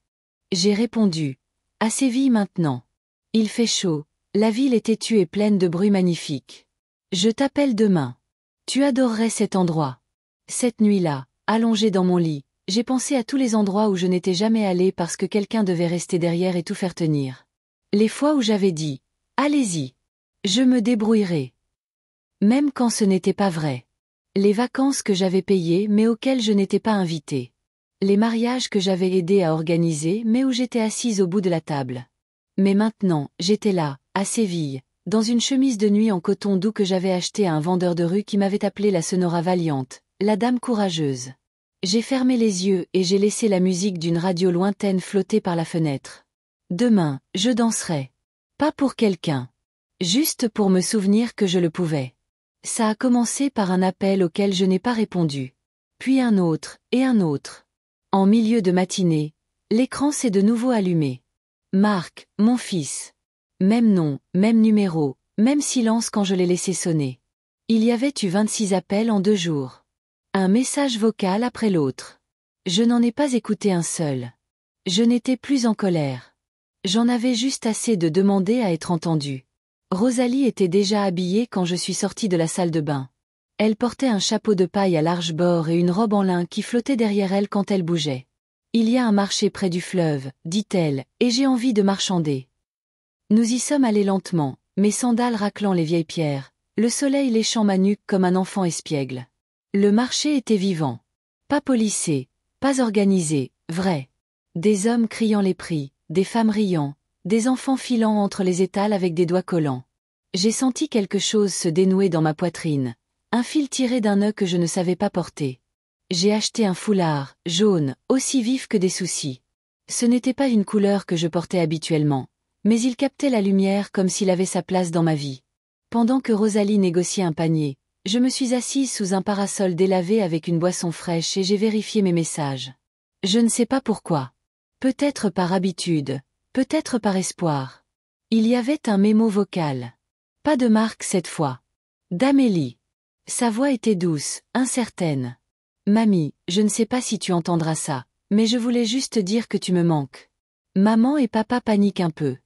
J'ai répondu. À Séville maintenant. Il fait chaud, la ville est têtue et pleine de bruit magnifique. Je t'appelle demain. Tu adorerais cet endroit. Cette nuit-là, allongée dans mon lit, j'ai pensé à tous les endroits où je n'étais jamais allée parce que quelqu'un devait rester derrière et tout faire tenir. Les fois où j'avais dit « Allez-y. Je me débrouillerai ». Même quand ce n'était pas vrai. Les vacances que j'avais payées mais auxquelles je n'étais pas invitée. Les mariages que j'avais aidé à organiser mais où j'étais assise au bout de la table. Mais maintenant, j'étais là, à Séville, dans une chemise de nuit en coton doux que j'avais achetée à un vendeur de rue qui m'avait appelée la Sonora Valiante, la dame courageuse. J'ai fermé les yeux et j'ai laissé la musique d'une radio lointaine flotter par la fenêtre. Demain, je danserai. Pas pour quelqu'un. Juste pour me souvenir que je le pouvais. Ça a commencé par un appel auquel je n'ai pas répondu. Puis un autre, et un autre. En milieu de matinée, l'écran s'est de nouveau allumé. Marc, mon fils. Même nom, même numéro, même silence quand je l'ai laissé sonner. Il y avait eu 26 appels en 2 jours. Un message vocal après l'autre. Je n'en ai pas écouté un seul. Je n'étais plus en colère. J'en avais juste assez de demander à être entendue. Rosalie était déjà habillée quand je suis sortie de la salle de bain. Elle portait un chapeau de paille à large bord et une robe en lin qui flottait derrière elle quand elle bougeait. Il y a un marché près du fleuve, dit-elle, et j'ai envie de marchander. Nous y sommes allés lentement, mes sandales raclant les vieilles pierres, le soleil léchant ma nuque comme un enfant espiègle. Le marché était vivant. Pas policé, pas organisé, vrai. Des hommes criant les prix, des femmes riant, des enfants filant entre les étals avec des doigts collants. J'ai senti quelque chose se dénouer dans ma poitrine. Un fil tiré d'un nœud que je ne savais pas porter. J'ai acheté un foulard, jaune, aussi vif que des soucis. Ce n'était pas une couleur que je portais habituellement, mais il captait la lumière comme s'il avait sa place dans ma vie. Pendant que Rosalie négociait un panier, je me suis assise sous un parasol délavé avec une boisson fraîche et j'ai vérifié mes messages. Je ne sais pas pourquoi. Peut-être par habitude, peut-être par espoir. Il y avait un mémo vocal. Pas de Marc cette fois. D'Amélie. Sa voix était douce, incertaine. Mamie, je ne sais pas si tu entendras ça, mais je voulais juste dire que tu me manques. Maman et papa paniquent un peu.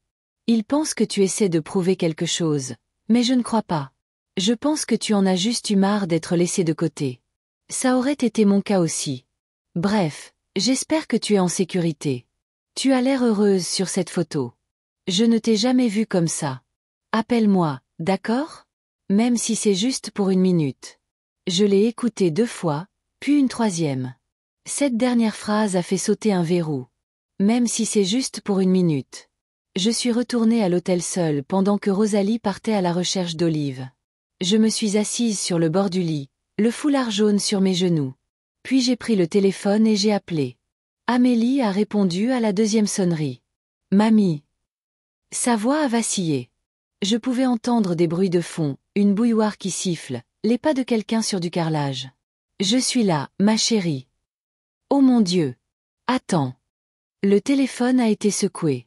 Ils pensent que tu essaies de prouver quelque chose, mais je ne crois pas. Je pense que tu en as juste eu marre d'être laissé de côté. Ça aurait été mon cas aussi. Bref, j'espère que tu es en sécurité. Tu as l'air heureuse sur cette photo. Je ne t'ai jamais vue comme ça. Appelle-moi, d'accord ? Même si c'est juste pour 1 minute. Je l'ai écouté 2 fois, puis une 3e. Cette dernière phrase a fait sauter un verrou. Même si c'est juste pour 1 minute. Je suis retournée à l'hôtel seule pendant que Rosalie partait à la recherche d'Olive. Je me suis assise sur le bord du lit, le foulard jaune sur mes genoux. Puis j'ai pris le téléphone et j'ai appelé. Amélie a répondu à la 2e sonnerie. Mamie. Sa voix a vacillé. Je pouvais entendre des bruits de fond, une bouilloire qui siffle, les pas de quelqu'un sur du carrelage. Je suis là, ma chérie. Oh mon Dieu. Attends. Le téléphone a été secoué.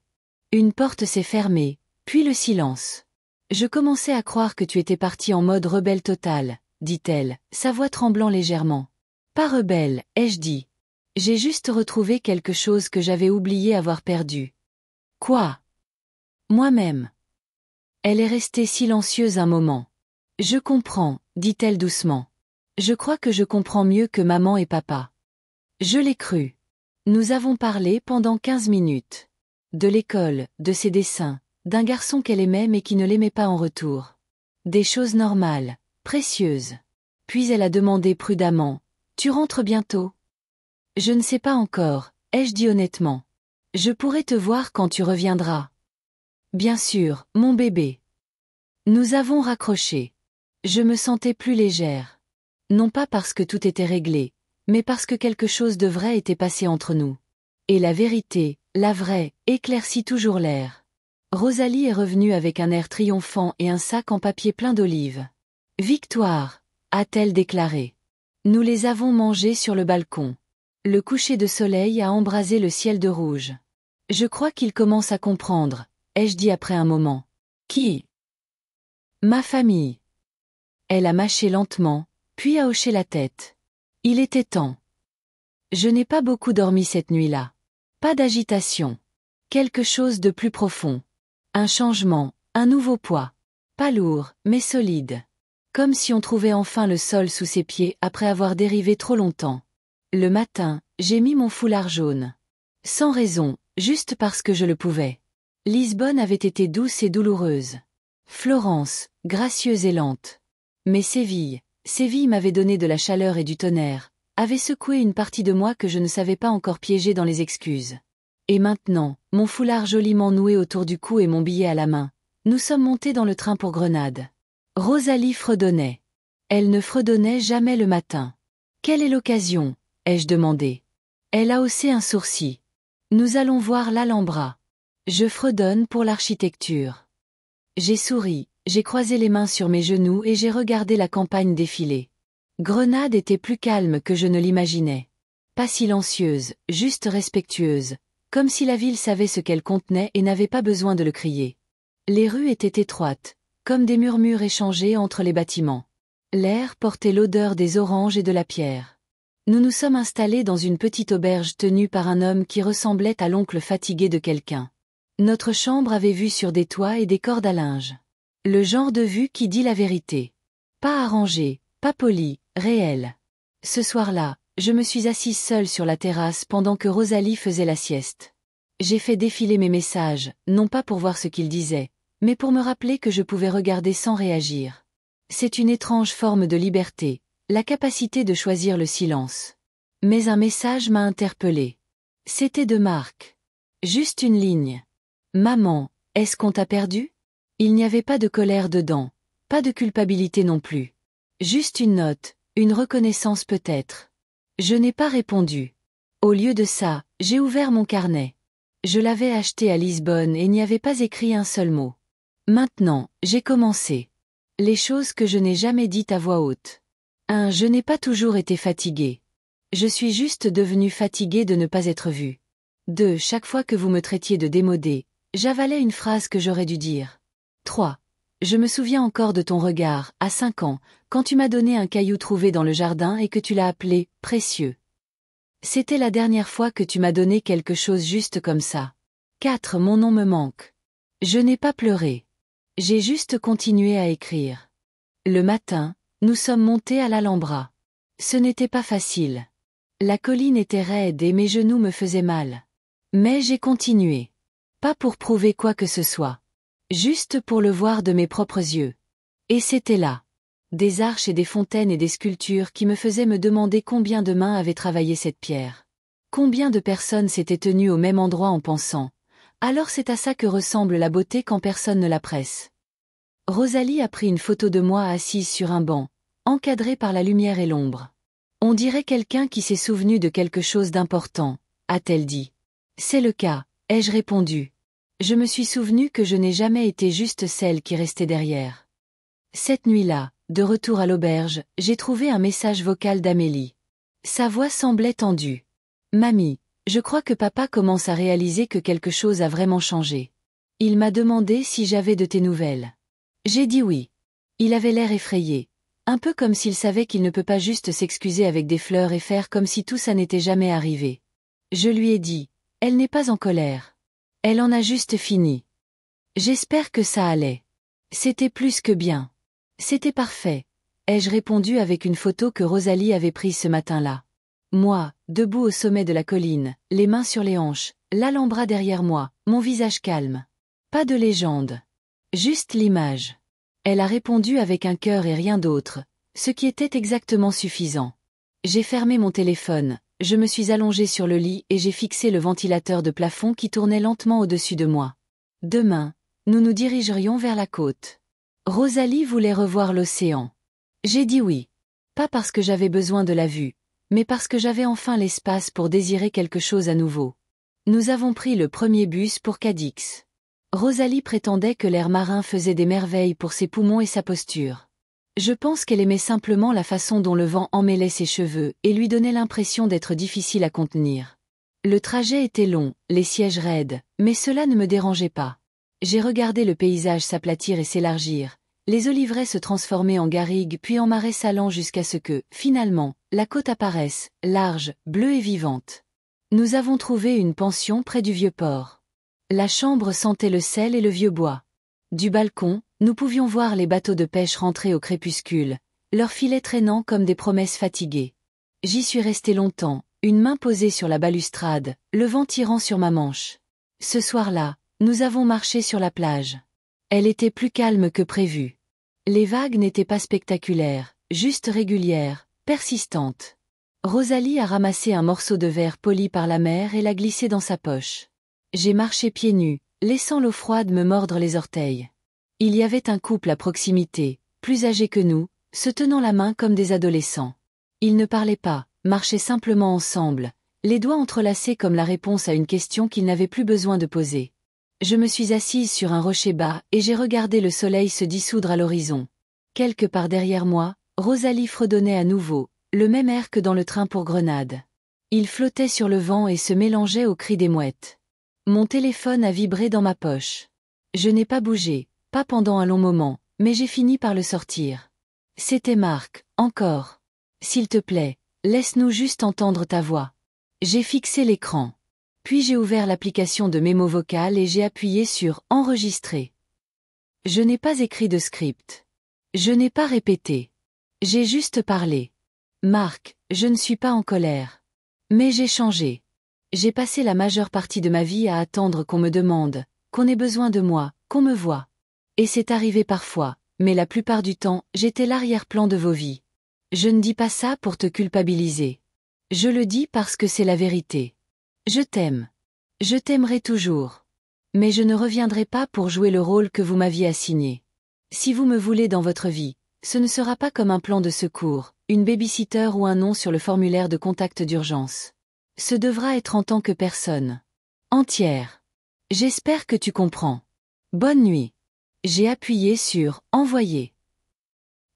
Une porte s'est fermée, puis le silence. Je commençais à croire que tu étais partie en mode rebelle total, dit-elle, sa voix tremblant légèrement. Pas rebelle, ai-je dit. J'ai juste retrouvé quelque chose que j'avais oublié avoir perdu. Quoi? Moi-même. Elle est restée silencieuse un moment. Je comprends, dit-elle doucement. Je crois que je comprends mieux que maman et papa. Je l'ai cru. Nous avons parlé pendant 15 minutes. De l'école, de ses dessins, d'un garçon qu'elle aimait mais qui ne l'aimait pas en retour. Des choses normales, précieuses. Puis elle a demandé prudemment, « Tu rentres bientôt ?» Je ne sais pas encore, ai-je dit honnêtement. Je pourrai te voir quand tu reviendras. Bien sûr, mon bébé. Nous avons raccroché. Je me sentais plus légère. Non pas parce que tout était réglé, mais parce que quelque chose de vrai était passé entre nous. Et la vérité, la vraie, éclaircit toujours l'air. Rosalie est revenue avec un air triomphant et un sac en papier plein d'olives. « Victoire !» a-t-elle déclaré. Nous les avons mangées sur le balcon. Le coucher de soleil a embrasé le ciel de rouge. Je crois qu'il commence à comprendre, ai-je dit après un moment. Qui? Ma famille. Elle a mâché lentement, puis a hoché la tête. Il était temps. Je n'ai pas beaucoup dormi cette nuit-là. Pas d'agitation. Quelque chose de plus profond. Un changement, un nouveau poids. Pas lourd, mais solide. Comme si on trouvait enfin le sol sous ses pieds après avoir dérivé trop longtemps. Le matin, j'ai mis mon foulard jaune. Sans raison, juste parce que je le pouvais. Lisbonne avait été douce et douloureuse. Florence, gracieuse et lente. Mais Séville m'avait donné de la chaleur et du tonnerre, avait secoué une partie de moi que je ne savais pas encore piéger dans les excuses. Et maintenant, mon foulard joliment noué autour du cou et mon billet à la main, nous sommes montés dans le train pour Grenade. Rosalie fredonnait. Elle ne fredonnait jamais le matin. Quelle est l'occasion? Ai-je demandé. Elle a haussé un sourcil. Nous allons voir l'Alhambra. Je fredonne pour l'architecture. J'ai souri, j'ai croisé les mains sur mes genoux et j'ai regardé la campagne défiler. Grenade était plus calme que je ne l'imaginais. Pas silencieuse, juste respectueuse, comme si la ville savait ce qu'elle contenait et n'avait pas besoin de le crier. Les rues étaient étroites, comme des murmures échangés entre les bâtiments. L'air portait l'odeur des oranges et de la pierre. Nous nous sommes installés dans une petite auberge tenue par un homme qui ressemblait à l'oncle fatigué de quelqu'un. Notre chambre avait vue sur des toits et des cordes à linge. Le genre de vue qui dit la vérité. Pas arrangée, pas polie, réelle. Ce soir-là, je me suis assise seule sur la terrasse pendant que Rosalie faisait la sieste. J'ai fait défiler mes messages, non pas pour voir ce qu'ils disaient, mais pour me rappeler que je pouvais regarder sans réagir. C'est une étrange forme de liberté, la capacité de choisir le silence. Mais un message m'a interpellée. C'était de Marc. Juste une ligne. Maman, est-ce qu'on t'a perdu? Il n'y avait pas de colère dedans, pas de culpabilité non plus. Juste une note, une reconnaissance peut-être. Je n'ai pas répondu. Au lieu de ça, j'ai ouvert mon carnet. Je l'avais acheté à Lisbonne et n'y avais pas écrit un seul mot. Maintenant, j'ai commencé. Les choses que je n'ai jamais dites à voix haute. 1. Je n'ai pas toujours été fatiguée. Je suis juste devenue fatiguée de ne pas être vue. 2. Chaque fois que vous me traitiez de démodée, j'avalais une phrase que j'aurais dû dire. 3. Je me souviens encore de ton regard, à 5 ans, quand tu m'as donné un caillou trouvé dans le jardin et que tu l'as appelé « précieux ». C'était la dernière fois que tu m'as donné quelque chose juste comme ça. 4. Mon nom me manque. Je n'ai pas pleuré. J'ai juste continué à écrire. Le matin, nous sommes montés à l'Alhambra. Ce n'était pas facile. La colline était raide et mes genoux me faisaient mal. Mais j'ai continué. Pas pour prouver quoi que ce soit. Juste pour le voir de mes propres yeux. Et c'était là. Des arches et des fontaines et des sculptures qui me faisaient me demander combien de mains avaient travaillé cette pierre. Combien de personnes s'étaient tenues au même endroit en pensant. Alors c'est à ça que ressemble la beauté quand personne ne la presse. Rosalie a pris une photo de moi assise sur un banc, encadrée par la lumière et l'ombre. On dirait quelqu'un qui s'est souvenu de quelque chose d'important, a-t-elle dit. C'est le cas, ai-je répondu. Je me suis souvenu que je n'ai jamais été juste celle qui restait derrière. Cette nuit-là, de retour à l'auberge, j'ai trouvé un message vocal d'Amélie. Sa voix semblait tendue. Mamie, je crois que papa commence à réaliser que quelque chose a vraiment changé. Il m'a demandé si j'avais de tes nouvelles. J'ai dit oui. Il avait l'air effrayé, un peu comme s'il savait qu'il ne peut pas juste s'excuser avec des fleurs et faire comme si tout ça n'était jamais arrivé. Je lui ai dit, elle n'est pas en colère. Elle en a juste fini. J'espère que ça allait. C'était plus que bien. C'était parfait, ai-je répondu avec une photo que Rosalie avait prise ce matin-là. Moi, debout au sommet de la colline, les mains sur les hanches, l'Alhambra derrière moi, mon visage calme. Pas de légende. Juste l'image. Elle a répondu avec un cœur et rien d'autre, ce qui était exactement suffisant. J'ai fermé mon téléphone, je me suis allongée sur le lit et j'ai fixé le ventilateur de plafond qui tournait lentement au-dessus de moi. Demain, nous nous dirigerions vers la côte. Rosalie voulait revoir l'océan. J'ai dit oui. Pas parce que j'avais besoin de la vue, mais parce que j'avais enfin l'espace pour désirer quelque chose à nouveau. Nous avons pris le premier bus pour Cadix. Rosalie prétendait que l'air marin faisait des merveilles pour ses poumons et sa posture. Je pense qu'elle aimait simplement la façon dont le vent emmêlait ses cheveux et lui donnait l'impression d'être difficile à contenir. Le trajet était long, les sièges raides, mais cela ne me dérangeait pas. J'ai regardé le paysage s'aplatir et s'élargir, les oliveraies se transformer en garrigues puis en marais salants jusqu'à ce que, finalement, la côte apparaisse, large, bleue et vivante. Nous avons trouvé une pension près du vieux port. La chambre sentait le sel et le vieux bois. Du balcon, nous pouvions voir les bateaux de pêche rentrer au crépuscule, leurs filets traînant comme des promesses fatiguées. J'y suis restée longtemps, une main posée sur la balustrade, le vent tirant sur ma manche. Ce soir-là, nous avons marché sur la plage. Elle était plus calme que prévu. Les vagues n'étaient pas spectaculaires, juste régulières, persistantes. Rosalie a ramassé un morceau de verre poli par la mer et l'a glissé dans sa poche. J'ai marché pieds nus, laissant l'eau froide me mordre les orteils. Il y avait un couple à proximité, plus âgé que nous, se tenant la main comme des adolescents. Ils ne parlaient pas, marchaient simplement ensemble, les doigts entrelacés comme la réponse à une question qu'ils n'avaient plus besoin de poser. Je me suis assise sur un rocher bas et j'ai regardé le soleil se dissoudre à l'horizon. Quelque part derrière moi, Rosalie fredonnait à nouveau, le même air que dans le train pour Grenade. Il flottait sur le vent et se mélangeait aux cris des mouettes. Mon téléphone a vibré dans ma poche. Je n'ai pas bougé, pas pendant un long moment, mais j'ai fini par le sortir. C'était Marc, encore. S'il te plaît, laisse-nous juste entendre ta voix. J'ai fixé l'écran. Puis j'ai ouvert l'application de mémo vocal et j'ai appuyé sur « Enregistrer ». Je n'ai pas écrit de script. Je n'ai pas répété. J'ai juste parlé. Marc, je ne suis pas en colère. Mais j'ai changé. J'ai passé la majeure partie de ma vie à attendre qu'on me demande, qu'on ait besoin de moi, qu'on me voie. Et c'est arrivé parfois, mais la plupart du temps, j'étais l'arrière-plan de vos vies. Je ne dis pas ça pour te culpabiliser. Je le dis parce que c'est la vérité. Je t'aime. Je t'aimerai toujours. Mais je ne reviendrai pas pour jouer le rôle que vous m'aviez assigné. Si vous me voulez dans votre vie, ce ne sera pas comme un plan de secours, une babysitter ou un nom sur le formulaire de contact d'urgence. Ce devra être en tant que personne. Entière. J'espère que tu comprends. Bonne nuit. J'ai appuyé sur « Envoyer ».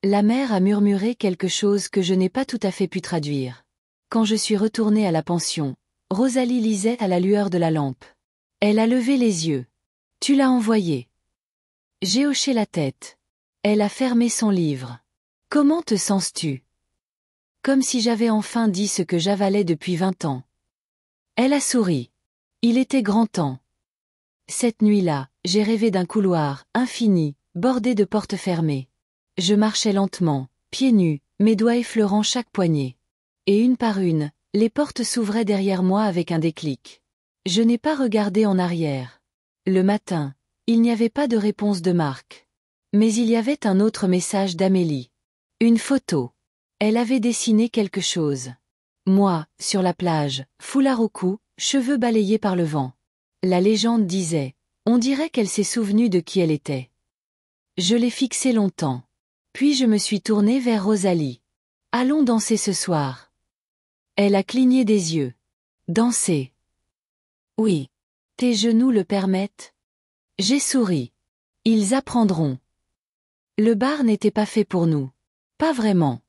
La mère a murmuré quelque chose que je n'ai pas tout à fait pu traduire. Quand je suis retournée à la pension, Rosalie lisait à la lueur de la lampe. Elle a levé les yeux. « Tu l'as envoyé ». J'ai hoché la tête. Elle a fermé son livre. « Comment te sens-tu » Comme si j'avais enfin dit ce que j'avalais depuis 20 ans. Elle a souri. Il était grand temps. Cette nuit-là, j'ai rêvé d'un couloir, infini, bordé de portes fermées. Je marchais lentement, pieds nus, mes doigts effleurant chaque poignée. Et une par une, les portes s'ouvraient derrière moi avec un déclic. Je n'ai pas regardé en arrière. Le matin, il n'y avait pas de réponse de Marc. Mais il y avait un autre message d'Amélie. Une photo. Elle avait dessiné quelque chose. Moi, sur la plage, foulard au cou, cheveux balayés par le vent. La légende disait, on dirait qu'elle s'est souvenue de qui elle était. Je l'ai fixé longtemps. Puis je me suis tournée vers Rosalie. Allons danser ce soir. Elle a cligné des yeux. Danser. Oui. Tes genoux le permettent? J'ai souri. Ils apprendront. Le bar n'était pas fait pour nous. Pas vraiment.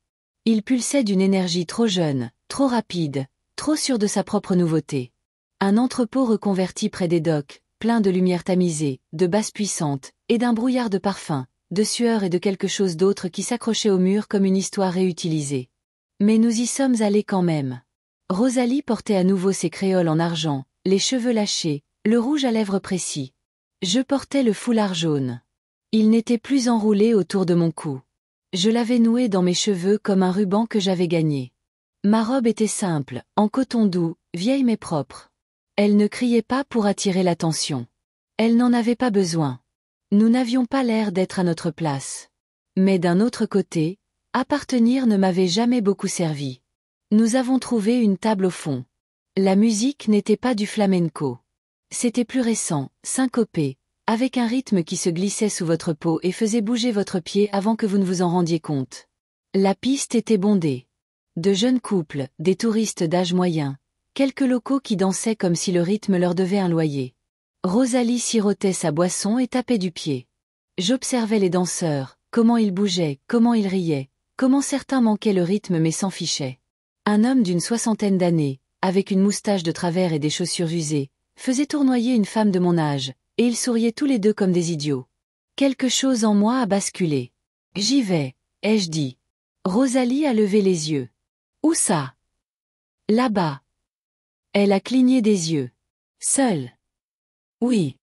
Il pulsait d'une énergie trop jeune, trop rapide, trop sûre de sa propre nouveauté. Un entrepôt reconverti près des docks, plein de lumière tamisée, de basses puissantes, et d'un brouillard de parfums, de sueur et de quelque chose d'autre qui s'accrochait au mur comme une histoire réutilisée. Mais nous y sommes allés quand même. Rosalie portait à nouveau ses créoles en argent, les cheveux lâchés, le rouge à lèvres précis. Je portais le foulard jaune. Il n'était plus enroulé autour de mon cou. Je l'avais noué dans mes cheveux comme un ruban que j'avais gagné. Ma robe était simple, en coton doux, vieille mais propre. Elle ne criait pas pour attirer l'attention. Elle n'en avait pas besoin. Nous n'avions pas l'air d'être à notre place. Mais d'un autre côté, appartenir ne m'avait jamais beaucoup servi. Nous avons trouvé une table au fond. La musique n'était pas du flamenco. C'était plus récent, syncopé, avec un rythme qui se glissait sous votre peau et faisait bouger votre pied avant que vous ne vous en rendiez compte. La piste était bondée. De jeunes couples, des touristes d'âge moyen, quelques locaux qui dansaient comme si le rythme leur devait un loyer. Rosalie sirotait sa boisson et tapait du pied. J'observais les danseurs, comment ils bougeaient, comment ils riaient, comment certains manquaient le rythme mais s'en fichaient. Un homme d'une 60aine d'années, avec une moustache de travers et des chaussures usées, faisait tournoyer une femme de mon âge, et ils souriaient tous les deux comme des idiots. Quelque chose en moi a basculé. J'y vais, ai-je dit. Rosalie a levé les yeux. Où ça? Là-bas. Elle a cligné des yeux. Seule. Oui.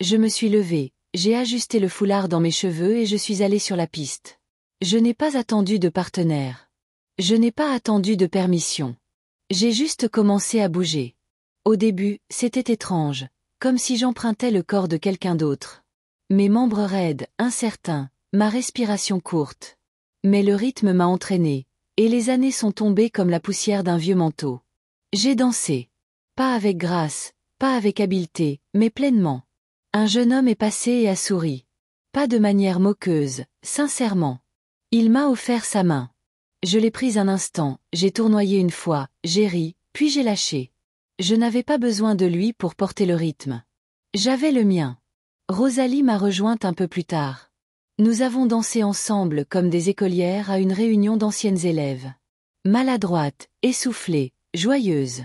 Je me suis levée, j'ai ajusté le foulard dans mes cheveux et je suis allée sur la piste. Je n'ai pas attendu de partenaire. Je n'ai pas attendu de permission. J'ai juste commencé à bouger. Au début, c'était étrange, comme si j'empruntais le corps de quelqu'un d'autre. Mes membres raides, incertains, ma respiration courte. Mais le rythme m'a entraîné, et les années sont tombées comme la poussière d'un vieux manteau. J'ai dansé. Pas avec grâce, pas avec habileté, mais pleinement. Un jeune homme est passé et a souri. Pas de manière moqueuse, sincèrement. Il m'a offert sa main. Je l'ai prise un instant, j'ai tournoyé une fois, j'ai ri, puis j'ai lâché. Je n'avais pas besoin de lui pour porter le rythme. J'avais le mien. Rosalie m'a rejointe un peu plus tard. Nous avons dansé ensemble comme des écolières à une réunion d'anciennes élèves. Maladroite, essoufflée, joyeuse.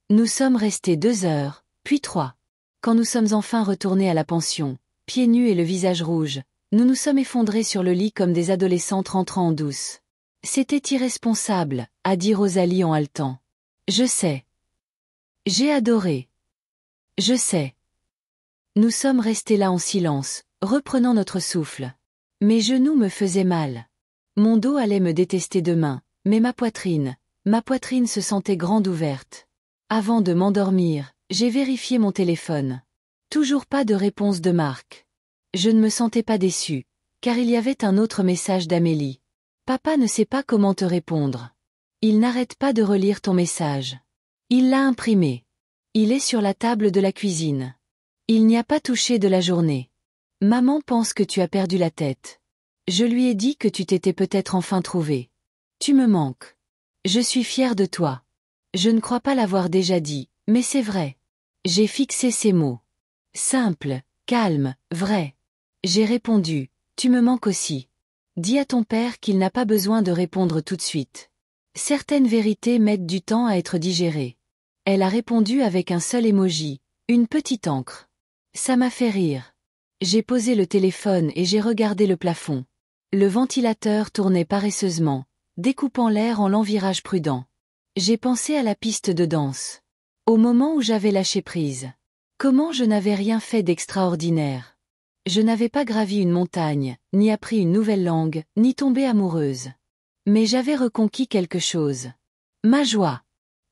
Nous sommes restés 2 heures, puis 3. Quand nous sommes enfin retournés à la pension, pieds nus et le visage rouge, nous nous sommes effondrés sur le lit comme des adolescentes rentrant en douce. C'était irresponsable, a dit Rosalie en haletant. Je sais. J'ai adoré. Je sais. Nous sommes restés là en silence, reprenant notre souffle. Mes genoux me faisaient mal. Mon dos allait me détester demain, mais ma poitrine se sentait grande ouverte. Avant de m'endormir, j'ai vérifié mon téléphone. Toujours pas de réponse de Marc. Je ne me sentais pas déçue, car il y avait un autre message d'Amélie. Papa ne sait pas comment te répondre. Il n'arrête pas de relire ton message. Il l'a imprimé. Il est sur la table de la cuisine. Il n'y a pas touché de la journée. Maman pense que tu as perdu la tête. Je lui ai dit que tu t'étais peut-être enfin trouvé. Tu me manques. Je suis fière de toi. Je ne crois pas l'avoir déjà dit, mais c'est vrai. J'ai fixé ces mots. Simple, calme, vrai. J'ai répondu, tu me manques aussi. Dis à ton père qu'il n'a pas besoin de répondre tout de suite. Certaines vérités mettent du temps à être digérées. Elle a répondu avec un seul emoji, une petite encre. Ça m'a fait rire. J'ai posé le téléphone et j'ai regardé le plafond. Le ventilateur tournait paresseusement, découpant l'air en lents virages prudents. J'ai pensé à la piste de danse. Au moment où j'avais lâché prise. Comment je n'avais rien fait d'extraordinaire. Je n'avais pas gravi une montagne, ni appris une nouvelle langue, ni tombé amoureuse. Mais j'avais reconquis quelque chose. Ma joie.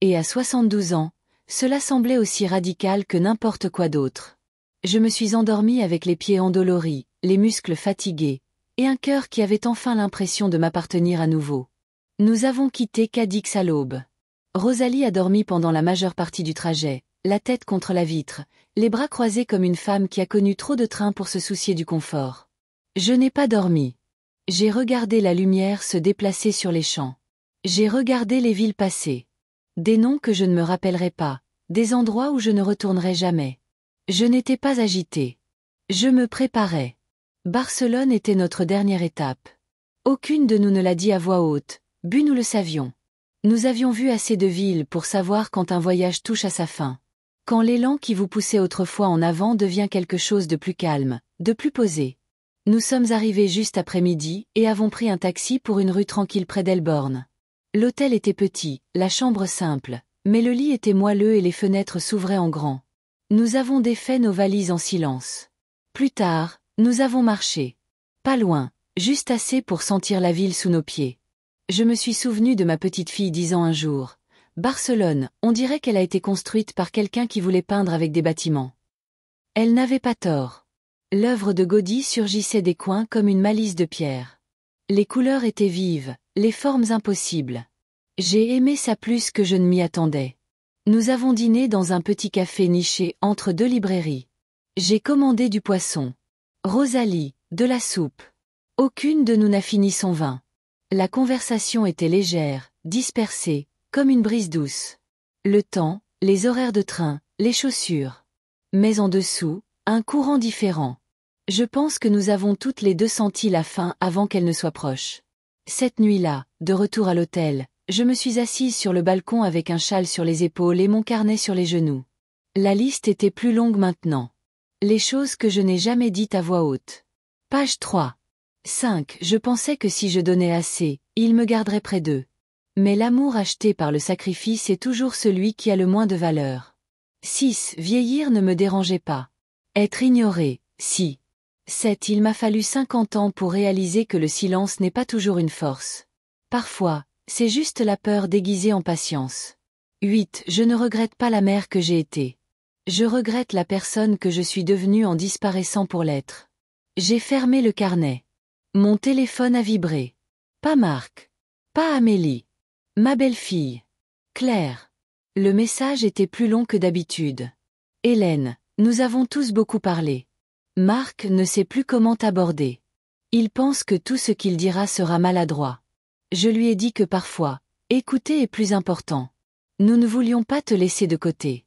Et à 72 ans, cela semblait aussi radical que n'importe quoi d'autre. Je me suis endormie avec les pieds endoloris, les muscles fatigués, et un cœur qui avait enfin l'impression de m'appartenir à nouveau. Nous avons quitté Cadix à l'aube. Rosalie a dormi pendant la majeure partie du trajet, la tête contre la vitre, les bras croisés comme une femme qui a connu trop de trains pour se soucier du confort. Je n'ai pas dormi. J'ai regardé la lumière se déplacer sur les champs. J'ai regardé les villes passer. Des noms que je ne me rappellerai pas, des endroits où je ne retournerai jamais. Je n'étais pas agitée. Je me préparais. Barcelone était notre dernière étape. Aucune de nous ne l'a dit à voix haute, but nous le savions. Nous avions vu assez de villes pour savoir quand un voyage touche à sa fin. Quand l'élan qui vous poussait autrefois en avant devient quelque chose de plus calme, de plus posé. Nous sommes arrivés juste après midi et avons pris un taxi pour une rue tranquille près d'Elborn. L'hôtel était petit, la chambre simple, mais le lit était moelleux et les fenêtres s'ouvraient en grand. Nous avons défait nos valises en silence. Plus tard, nous avons marché. Pas loin, juste assez pour sentir la ville sous nos pieds. Je me suis souvenu de ma petite fille disant un jour, « Barcelone, on dirait qu'elle a été construite par quelqu'un qui voulait peindre avec des bâtiments. » Elle n'avait pas tort. L'œuvre de Gaudí surgissait des coins comme une malice de pierre. Les couleurs étaient vives, les formes impossibles. J'ai aimé ça plus que je ne m'y attendais. Nous avons dîné dans un petit café niché entre 2 librairies. J'ai commandé du poisson. Rosalie, de la soupe. Aucune de nous n'a fini son vin. La conversation était légère, dispersée, comme une brise douce. Le temps, les horaires de train, les chaussures. Mais en dessous, un courant différent. Je pense que nous avons toutes les 2 senti la faim avant qu'elle ne soit proche. Cette nuit-là, de retour à l'hôtel, je me suis assise sur le balcon avec un châle sur les épaules et mon carnet sur les genoux. La liste était plus longue maintenant. Les choses que je n'ai jamais dites à voix haute. Page 3. 5. Je pensais que si je donnais assez, il me garderait près d'eux. Mais l'amour acheté par le sacrifice est toujours celui qui a le moins de valeur. 6. Vieillir ne me dérangeait pas. Être ignoré, si. 7. Il m'a fallu 50 ans pour réaliser que le silence n'est pas toujours une force. Parfois, c'est juste la peur déguisée en patience. 8. Je ne regrette pas la mère que j'ai été. Je regrette la personne que je suis devenue en disparaissant pour l'être. J'ai fermé le carnet. Mon téléphone a vibré. Pas Marc. Pas Amélie. Ma belle-fille. Claire. Le message était plus long que d'habitude. Hélène, nous avons tous beaucoup parlé. Marc ne sait plus comment t'aborder. Il pense que tout ce qu'il dira sera maladroit. Je lui ai dit que parfois, écouter est plus important. Nous ne voulions pas te laisser de côté.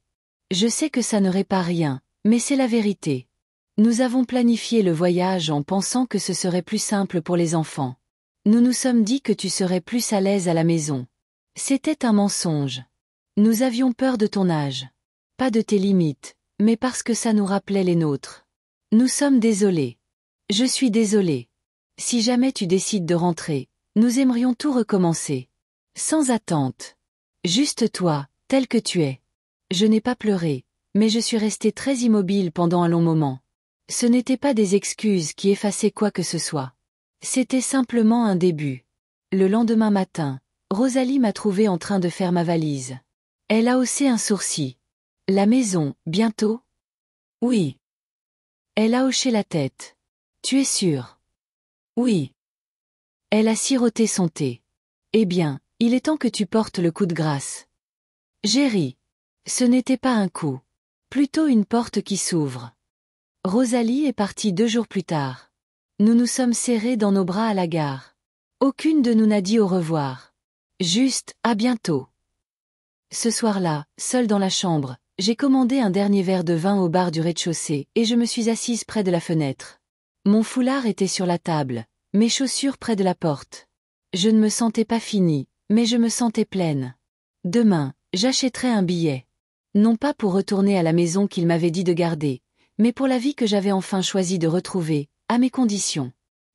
Je sais que ça ne répare rien, mais c'est la vérité. Nous avons planifié le voyage en pensant que ce serait plus simple pour les enfants. Nous nous sommes dit que tu serais plus à l'aise à la maison. C'était un mensonge. Nous avions peur de ton âge. Pas de tes limites, mais parce que ça nous rappelait les nôtres. Nous sommes désolés. Je suis désolée. Si jamais tu décides de rentrer, nous aimerions tout recommencer. Sans attente. Juste toi, tel que tu es. Je n'ai pas pleuré, mais je suis restée très immobile pendant un long moment. Ce n'étaient pas des excuses qui effaçaient quoi que ce soit. C'était simplement un début. Le lendemain matin, Rosalie m'a trouvée en train de faire ma valise. Elle a haussé un sourcil. La maison, bientôt? Oui. Elle a hoché la tête. Tu es sûre? Oui. Elle a siroté son thé. Eh bien, il est temps que tu portes le coup de grâce. J'ai ri. Ce n'était pas un coup. Plutôt une porte qui s'ouvre. Rosalie est partie 2 jours plus tard. Nous nous sommes serrés dans nos bras à la gare. Aucune de nous n'a dit au revoir. Juste, à bientôt. Ce soir-là, seule dans la chambre, j'ai commandé un dernier verre de vin au bar du rez-de-chaussée et je me suis assise près de la fenêtre. Mon foulard était sur la table, mes chaussures près de la porte. Je ne me sentais pas finie, mais je me sentais pleine. Demain, j'achèterai un billet. Non pas pour retourner à la maison qu'il m'avait dit de garder, mais pour la vie que j'avais enfin choisi de retrouver, à mes conditions.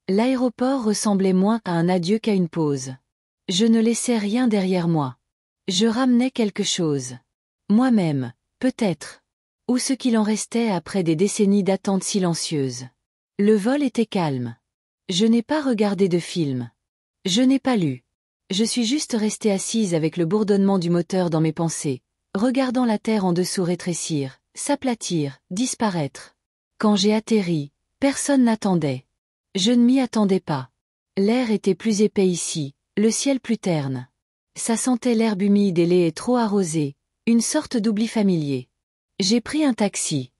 L'aéroport ressemblait moins à un adieu qu'à une pause. Je ne laissais rien derrière moi. Je ramenais quelque chose. Moi-même, peut-être. Ou ce qu'il en restait après des décennies d'attente silencieuse. Le vol était calme. Je n'ai pas regardé de film. Je n'ai pas lu. Je suis juste restée assise avec le bourdonnement du moteur dans mes pensées, regardant la terre en dessous rétrécir, s'aplatir, disparaître. Quand j'ai atterri, personne n'attendait. Je ne m'y attendais pas. L'air était plus épais ici, le ciel plus terne. Ça sentait l'herbe humide et les haies trop arrosées, une sorte d'oubli familier. J'ai pris un taxi.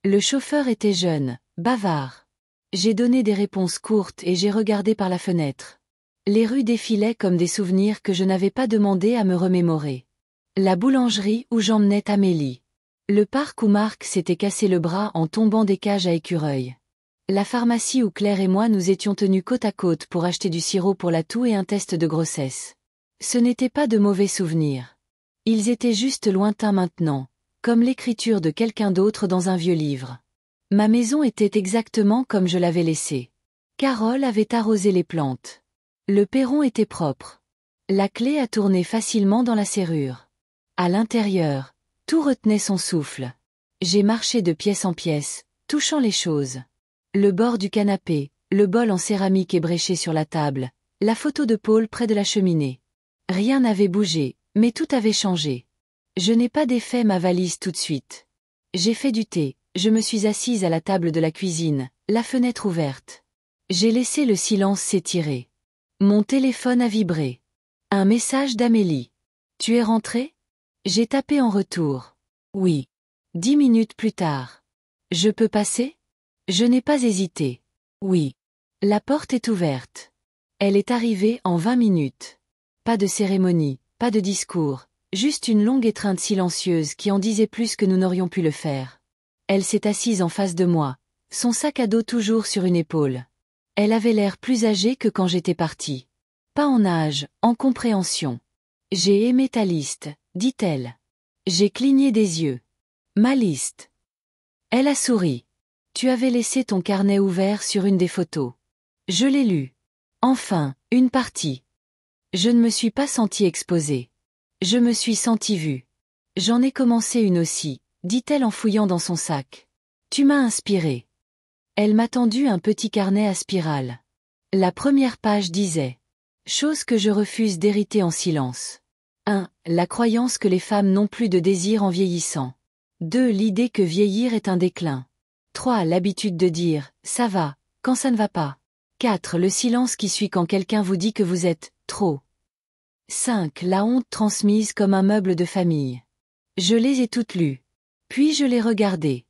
Le chauffeur était jeune, bavard. J'ai donné des réponses courtes et j'ai regardé par la fenêtre. Les rues défilaient comme des souvenirs que je n'avais pas demandé à me remémorer. La boulangerie où j'emmenais Amélie. Le parc où Marc s'était cassé le bras en tombant des cages à écureuils. La pharmacie où Claire et moi nous étions tenus côte à côte pour acheter du sirop pour la toux et un test de grossesse. Ce n'étaient pas de mauvais souvenirs. Ils étaient juste lointains maintenant, comme l'écriture de quelqu'un d'autre dans un vieux livre. Ma maison était exactement comme je l'avais laissée. Carole avait arrosé les plantes. Le perron était propre. La clé a tourné facilement dans la serrure. À l'intérieur, tout retenait son souffle. J'ai marché de pièce en pièce, touchant les choses. Le bord du canapé, le bol en céramique ébréché sur la table, la photo de Paul près de la cheminée. Rien n'avait bougé, mais tout avait changé. Je n'ai pas défait ma valise tout de suite. J'ai fait du thé, je me suis assise à la table de la cuisine, la fenêtre ouverte. J'ai laissé le silence s'étirer. Mon téléphone a vibré. Un message d'Amélie. Tu es rentrée? J'ai tapé en retour. Oui. 10 minutes plus tard. Je peux passer? Je n'ai pas hésité. Oui. La porte est ouverte. Elle est arrivée en 20 minutes. Pas de cérémonie, pas de discours, juste une longue étreinte silencieuse qui en disait plus que nous n'aurions pu le faire. Elle s'est assise en face de moi, son sac à dos toujours sur une épaule. Elle avait l'air plus âgée que quand j'étais partie. Pas en âge, en compréhension. J'ai aimé ta liste, dit-elle. J'ai cligné des yeux. Ma liste. Elle a souri. Tu avais laissé ton carnet ouvert sur une des photos. Je l'ai lu. Enfin, une partie. Je ne me suis pas sentie exposée. Je me suis sentie vue. J'en ai commencé une aussi, dit-elle en fouillant dans son sac. Tu m'as inspirée. Elle m'a tendu un petit carnet à spirale. La première page disait « Chose que je refuse d'hériter en silence ». 1. La croyance que les femmes n'ont plus de désir en vieillissant. 2. L'idée que vieillir est un déclin. 3. L'habitude de dire « ça va » quand ça ne va pas. 4. Le silence qui suit quand quelqu'un vous dit que vous êtes « trop ». 5. La honte transmise comme un meuble de famille. Je les ai toutes lues. Puis je les regardais.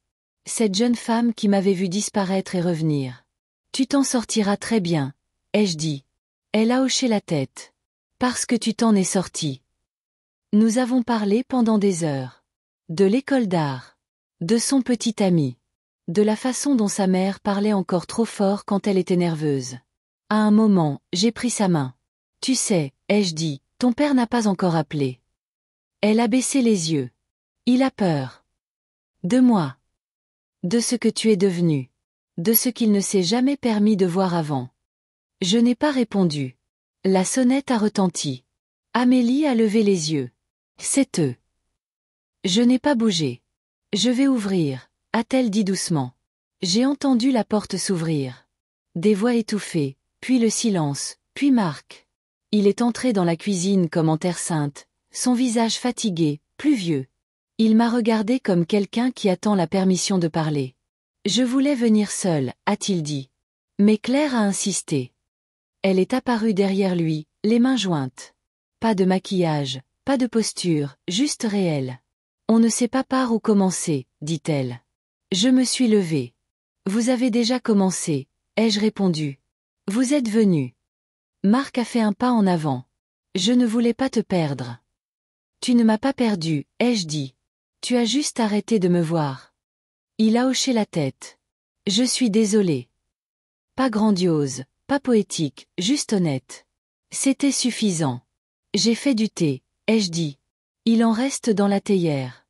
Cette jeune femme qui m'avait vu disparaître et revenir. Tu t'en sortiras très bien, ai-je dit. Elle a hoché la tête. Parce que tu t'en es sorti. Nous avons parlé pendant des heures. De l'école d'art. De son petit ami. De la façon dont sa mère parlait encore trop fort quand elle était nerveuse. À un moment, j'ai pris sa main. Tu sais, ai-je dit, ton père n'a pas encore appelé. Elle a baissé les yeux. Il a peur. De moi. De ce que tu es devenu. De ce qu'il ne s'est jamais permis de voir avant. Je n'ai pas répondu. La sonnette a retenti. Amélie a levé les yeux. C'est eux. Je n'ai pas bougé. Je vais ouvrir, a-t-elle dit doucement. J'ai entendu la porte s'ouvrir. Des voix étouffées, puis le silence, puis Marc. Il est entré dans la cuisine comme en terre sainte, son visage fatigué, pluvieux. Il m'a regardé comme quelqu'un qui attend la permission de parler. Je voulais venir seul, a-t-il dit. Mais Claire a insisté. Elle est apparue derrière lui, les mains jointes. Pas de maquillage, pas de posture, juste réel. On ne sait pas par où commencer, dit-elle. Je me suis levée. Vous avez déjà commencé, ai-je répondu. Vous êtes venu. Marc a fait un pas en avant. Je ne voulais pas te perdre. Tu ne m'as pas perdu, ai-je dit. Tu as juste arrêté de me voir. Il a hoché la tête. Je suis désolée. Pas grandiose, pas poétique, juste honnête. C'était suffisant. J'ai fait du thé, ai-je dit. Il en reste dans la théière.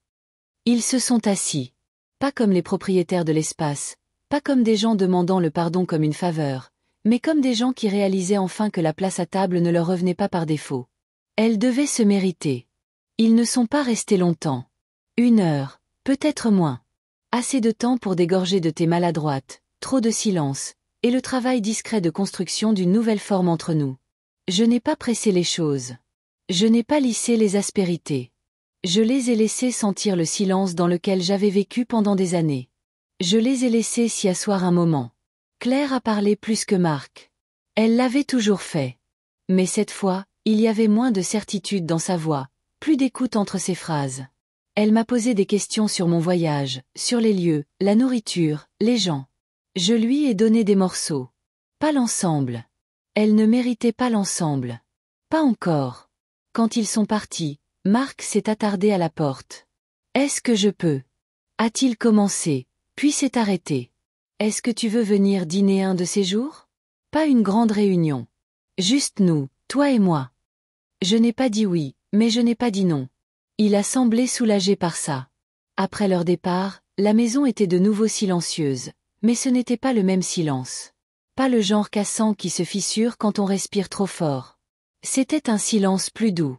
Ils se sont assis. Pas comme les propriétaires de l'espace, pas comme des gens demandant le pardon comme une faveur, mais comme des gens qui réalisaient enfin que la place à table ne leur revenait pas par défaut. Elle devait se mériter. Ils ne sont pas restés longtemps. 1 heure, peut-être moins. Assez de temps pour dégorger de thé maladroite, trop de silence, et le travail discret de construction d'une nouvelle forme entre nous. Je n'ai pas pressé les choses. Je n'ai pas lissé les aspérités. Je les ai laissés sentir le silence dans lequel j'avais vécu pendant des années. Je les ai laissés s'y asseoir un moment. Claire a parlé plus que Marc. Elle l'avait toujours fait. Mais cette fois, il y avait moins de certitude dans sa voix, plus d'écoute entre ses phrases. Elle m'a posé des questions sur mon voyage, sur les lieux, la nourriture, les gens. Je lui ai donné des morceaux. Pas l'ensemble. Elle ne méritait pas l'ensemble. Pas encore. Quand ils sont partis, Marc s'est attardé à la porte. Est-ce que je peux? A-t-il commencé, puis s'est arrêté. Est-ce que tu veux venir dîner un de ces jours? Pas une grande réunion. Juste nous, toi et moi. Je n'ai pas dit oui, mais je n'ai pas dit non. Il a semblé soulagé par ça. Après leur départ, la maison était de nouveau silencieuse, mais ce n'était pas le même silence. Pas le genre cassant qui se fissure quand on respire trop fort. C'était un silence plus doux.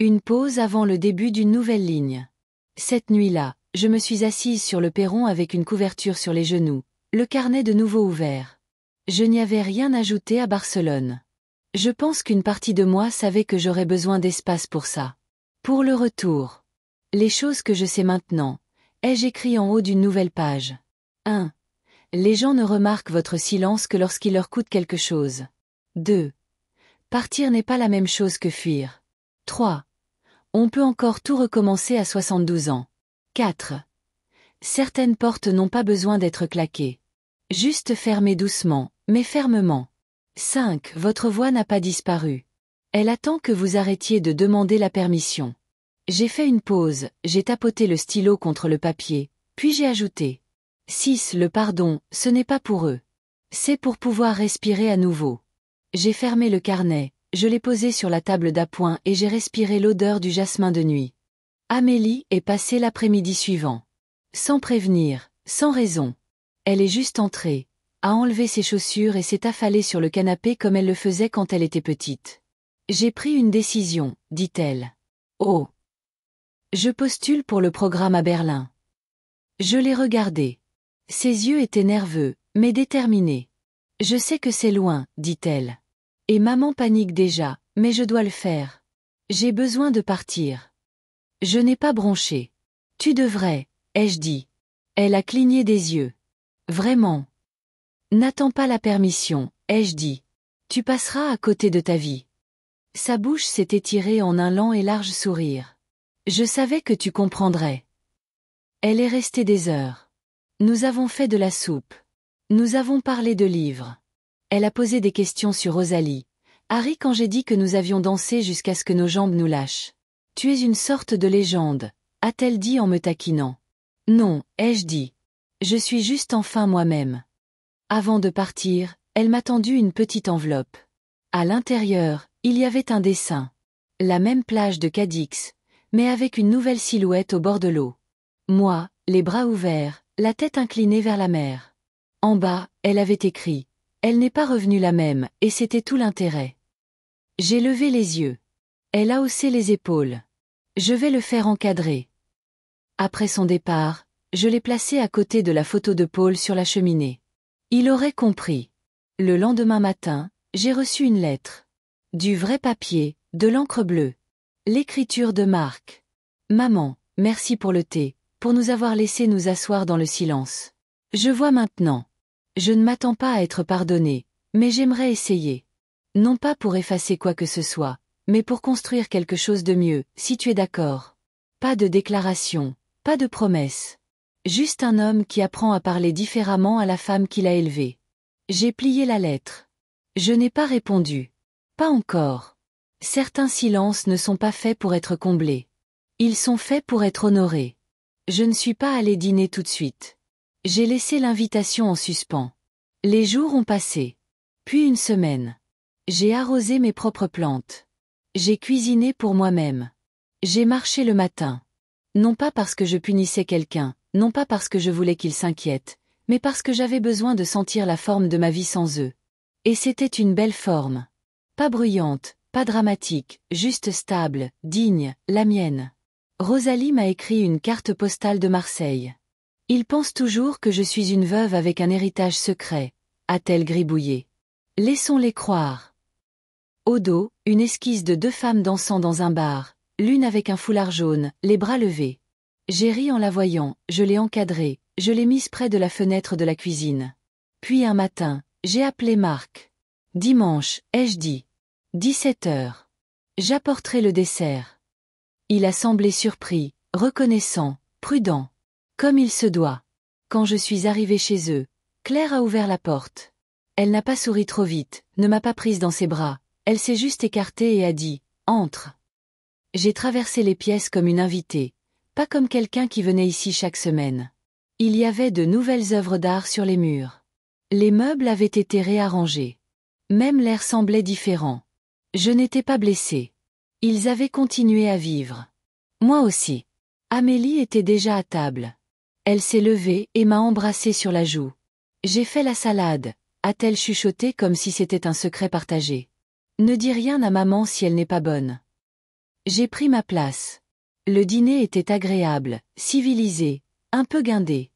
Une pause avant le début d'une nouvelle ligne. Cette nuit-là, je me suis assise sur le perron avec une couverture sur les genoux, le carnet de nouveau ouvert. Je n'y avais rien ajouté à Barcelone. Je pense qu'une partie de moi savait que j'aurais besoin d'espace pour ça. Pour le retour. Les choses que je sais maintenant, ai-je écrit en haut d'une nouvelle page. 1. Les gens ne remarquent votre silence que lorsqu'il leur coûte quelque chose. 2. Partir n'est pas la même chose que fuir. 3. On peut encore tout recommencer à 72 ans. 4. Certaines portes n'ont pas besoin d'être claquées. Juste fermées doucement, mais fermement. 5. Votre voix n'a pas disparu. Elle attend que vous arrêtiez de demander la permission. J'ai fait une pause, j'ai tapoté le stylo contre le papier, puis j'ai ajouté. 6. Le pardon, ce n'est pas pour eux. C'est pour pouvoir respirer à nouveau. J'ai fermé le carnet, je l'ai posé sur la table d'appoint et j'ai respiré l'odeur du jasmin de nuit. Amélie est passée l'après-midi suivant. Sans prévenir, sans raison. Elle est juste entrée, a enlevé ses chaussures et s'est affalée sur le canapé comme elle le faisait quand elle était petite. J'ai pris une décision, dit-elle. Oh. Je postule pour le programme à Berlin. Je l'ai regardé. Ses yeux étaient nerveux, mais déterminés. Je sais que c'est loin, dit-elle. Et maman panique déjà, mais je dois le faire. J'ai besoin de partir. Je n'ai pas bronché. Tu devrais, ai-je dit. Elle a cligné des yeux. Vraiment. N'attends pas la permission, ai-je dit. Tu passeras à côté de ta vie. Sa bouche s'est étirée en un lent et large sourire. Je savais que tu comprendrais. Elle est restée des heures. Nous avons fait de la soupe. Nous avons parlé de livres. Elle a posé des questions sur Rosalie. Harry, quand j'ai dit que nous avions dansé jusqu'à ce que nos jambes nous lâchent. Tu es une sorte de légende, a-t-elle dit en me taquinant. Non, ai-je dit. Je suis juste enfin moi-même. Avant de partir, elle m'a tendu une petite enveloppe. À l'intérieur, il y avait un dessin. La même plage de Cadix, mais avec une nouvelle silhouette au bord de l'eau. Moi, les bras ouverts, la tête inclinée vers la mer. En bas, elle avait écrit « Elle n'est pas revenue la même » et c'était tout l'intérêt. J'ai levé les yeux. Elle a haussé les épaules. Je vais le faire encadrer. Après son départ, je l'ai placé à côté de la photo de Paul sur la cheminée. Il aurait compris. Le lendemain matin, j'ai reçu une lettre. Du vrai papier, de l'encre bleue. L'écriture de Marc. Maman, merci pour le thé, pour nous avoir laissé nous asseoir dans le silence. Je vois maintenant. Je ne m'attends pas à être pardonnée, mais j'aimerais essayer. Non pas pour effacer quoi que ce soit, mais pour construire quelque chose de mieux, si tu es d'accord. Pas de déclaration, pas de promesse. Juste un homme qui apprend à parler différemment à la femme qu'il a élevée. J'ai plié la lettre. Je n'ai pas répondu. Pas encore. Certains silences ne sont pas faits pour être comblés. Ils sont faits pour être honorés. Je ne suis pas allée dîner tout de suite. J'ai laissé l'invitation en suspens. Les jours ont passé. Puis une semaine. J'ai arrosé mes propres plantes. J'ai cuisiné pour moi-même. J'ai marché le matin. Non pas parce que je punissais quelqu'un, non pas parce que je voulais qu'il s'inquiète, mais parce que j'avais besoin de sentir la forme de ma vie sans eux. Et c'était une belle forme. Pas bruyante, pas dramatique, juste stable, digne, la mienne. Rosalie m'a écrit une carte postale de Marseille. Il pense toujours que je suis une veuve avec un héritage secret, a-t-elle gribouillé. Laissons-les croire. Au dos, une esquisse de 2 femmes dansant dans un bar, l'une avec un foulard jaune, les bras levés. J'ai ri en la voyant, je l'ai encadrée, je l'ai mise près de la fenêtre de la cuisine. Puis un matin, j'ai appelé Marc. Dimanche, ai-je dit. 17 heures. J'apporterai le dessert. Il a semblé surpris, reconnaissant, prudent. Comme il se doit. Quand je suis arrivée chez eux, Claire a ouvert la porte. Elle n'a pas souri trop vite, ne m'a pas prise dans ses bras, elle s'est juste écartée et a dit « Entre ». J'ai traversé les pièces comme une invitée, pas comme quelqu'un qui venait ici chaque semaine. Il y avait de nouvelles œuvres d'art sur les murs. Les meubles avaient été réarrangés. Même l'air semblait différent. Je n'étais pas blessée. Ils avaient continué à vivre. Moi aussi. Amélie était déjà à table. Elle s'est levée et m'a embrassée sur la joue. J'ai fait la salade, a-t-elle chuchoté comme si c'était un secret partagé. Ne dis rien à maman si elle n'est pas bonne. J'ai pris ma place. Le dîner était agréable, civilisé, un peu guindé.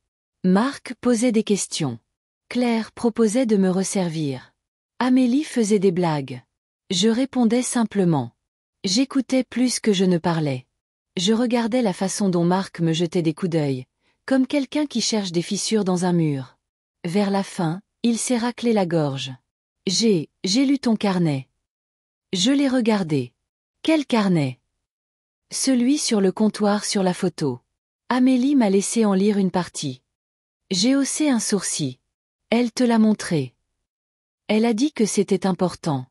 Marc posait des questions. Claire proposait de me resservir. Amélie faisait des blagues. Je répondais simplement. J'écoutais plus que je ne parlais. Je regardais la façon dont Marc me jetait des coups d'œil, comme quelqu'un qui cherche des fissures dans un mur. Vers la fin, il s'est raclé la gorge. J'ai lu ton carnet. Je l'ai regardé. Quel carnet? Celui sur le comptoir sur la photo. Amélie m'a laissé en lire une partie. J'ai haussé un sourcil. Elle te l'a montré. Elle a dit que c'était important.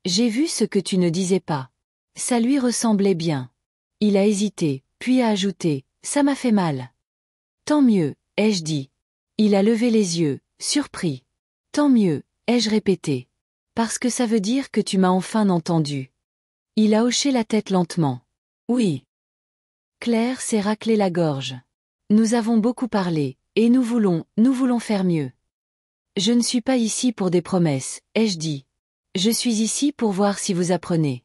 J'ai vu ce que tu ne disais pas. Ça lui ressemblait bien. Il a hésité, puis a ajouté, ça m'a fait mal. Tant mieux, ai-je dit. Il a levé les yeux, surpris. Tant mieux, ai-je répété. Parce que ça veut dire que tu m'as enfin entendu. Il a hoché la tête lentement. Oui. Claire s'est raclé la gorge. Nous avons beaucoup parlé, et nous voulons faire mieux. Je ne suis pas ici pour des promesses, ai-je dit. Je suis ici pour voir si vous apprenez.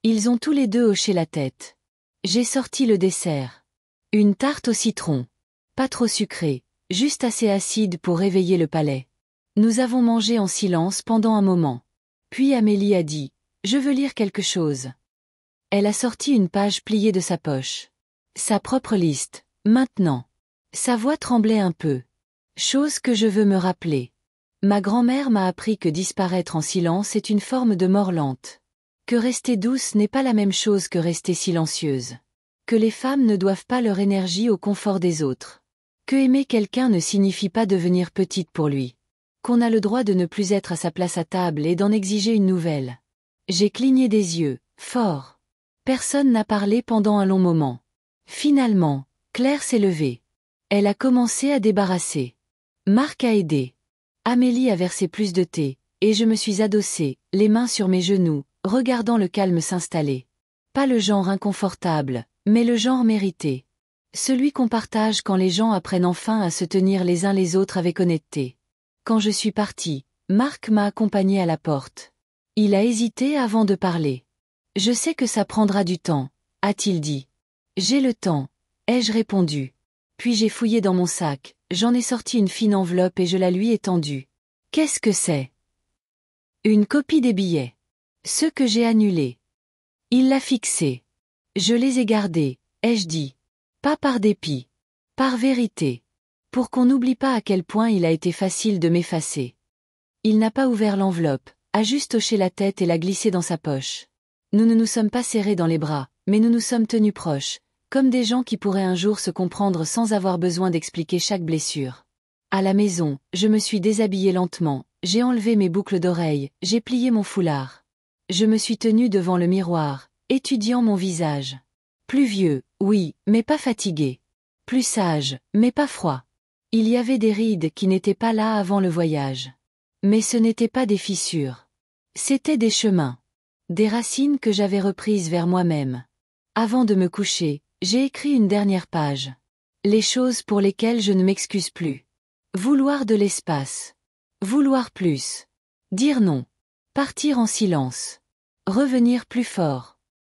Ils ont tous les deux hoché la tête. J'ai sorti le dessert. Une tarte au citron. Pas trop sucrée, juste assez acide pour réveiller le palais. Nous avons mangé en silence pendant un moment. Puis Amélie a dit, « Je veux lire quelque chose. » Elle a sorti une page pliée de sa poche. Sa propre liste, maintenant. Sa voix tremblait un peu. Chose que je veux me rappeler. Ma grand-mère m'a appris que disparaître en silence est une forme de mort lente. Que rester douce n'est pas la même chose que rester silencieuse. Que les femmes ne doivent pas leur énergie au confort des autres. Que aimer quelqu'un ne signifie pas devenir petite pour lui. Qu'on a le droit de ne plus être à sa place à table et d'en exiger une nouvelle. J'ai cligné des yeux, fort. Personne n'a parlé pendant un long moment. Finalement, Claire s'est levée. Elle a commencé à débarrasser. Marc a aidé. Amélie a versé plus de thé, et je me suis adossée, les mains sur mes genoux, regardant le calme s'installer. Pas le genre inconfortable, mais le genre mérité. Celui qu'on partage quand les gens apprennent enfin à se tenir les uns les autres avec honnêteté. Quand je suis partie, Marc m'a accompagnée à la porte. Il a hésité avant de parler. « Je sais que ça prendra du temps », a-t-il dit. « J'ai le temps », ai-je répondu. Puis j'ai fouillé dans mon sac, j'en ai sorti une fine enveloppe et je la lui ai tendue. « Qu'est-ce que c'est ?» Une copie des billets. Ceux que j'ai annulés. Il l'a fixé. Je les ai gardés, ai-je dit. Pas par dépit. Par vérité. Pour qu'on n'oublie pas à quel point il a été facile de m'effacer. Il n'a pas ouvert l'enveloppe, a juste hoché la tête et l'a glissée dans sa poche. Nous ne nous sommes pas serrés dans les bras, mais nous nous sommes tenus proches, comme des gens qui pourraient un jour se comprendre sans avoir besoin d'expliquer chaque blessure. À la maison, je me suis déshabillée lentement, j'ai enlevé mes boucles d'oreilles, j'ai plié mon foulard. Je me suis tenue devant le miroir, étudiant mon visage. Plus vieux, oui, mais pas fatigué. Plus sage, mais pas froid. Il y avait des rides qui n'étaient pas là avant le voyage. Mais ce n'étaient pas des fissures. C'étaient des chemins. Des racines que j'avais reprises vers moi-même. Avant de me coucher, j'ai écrit une dernière page. Les choses pour lesquelles je ne m'excuse plus. Vouloir de l'espace. Vouloir plus. Dire non. Partir en silence. Revenir plus fort.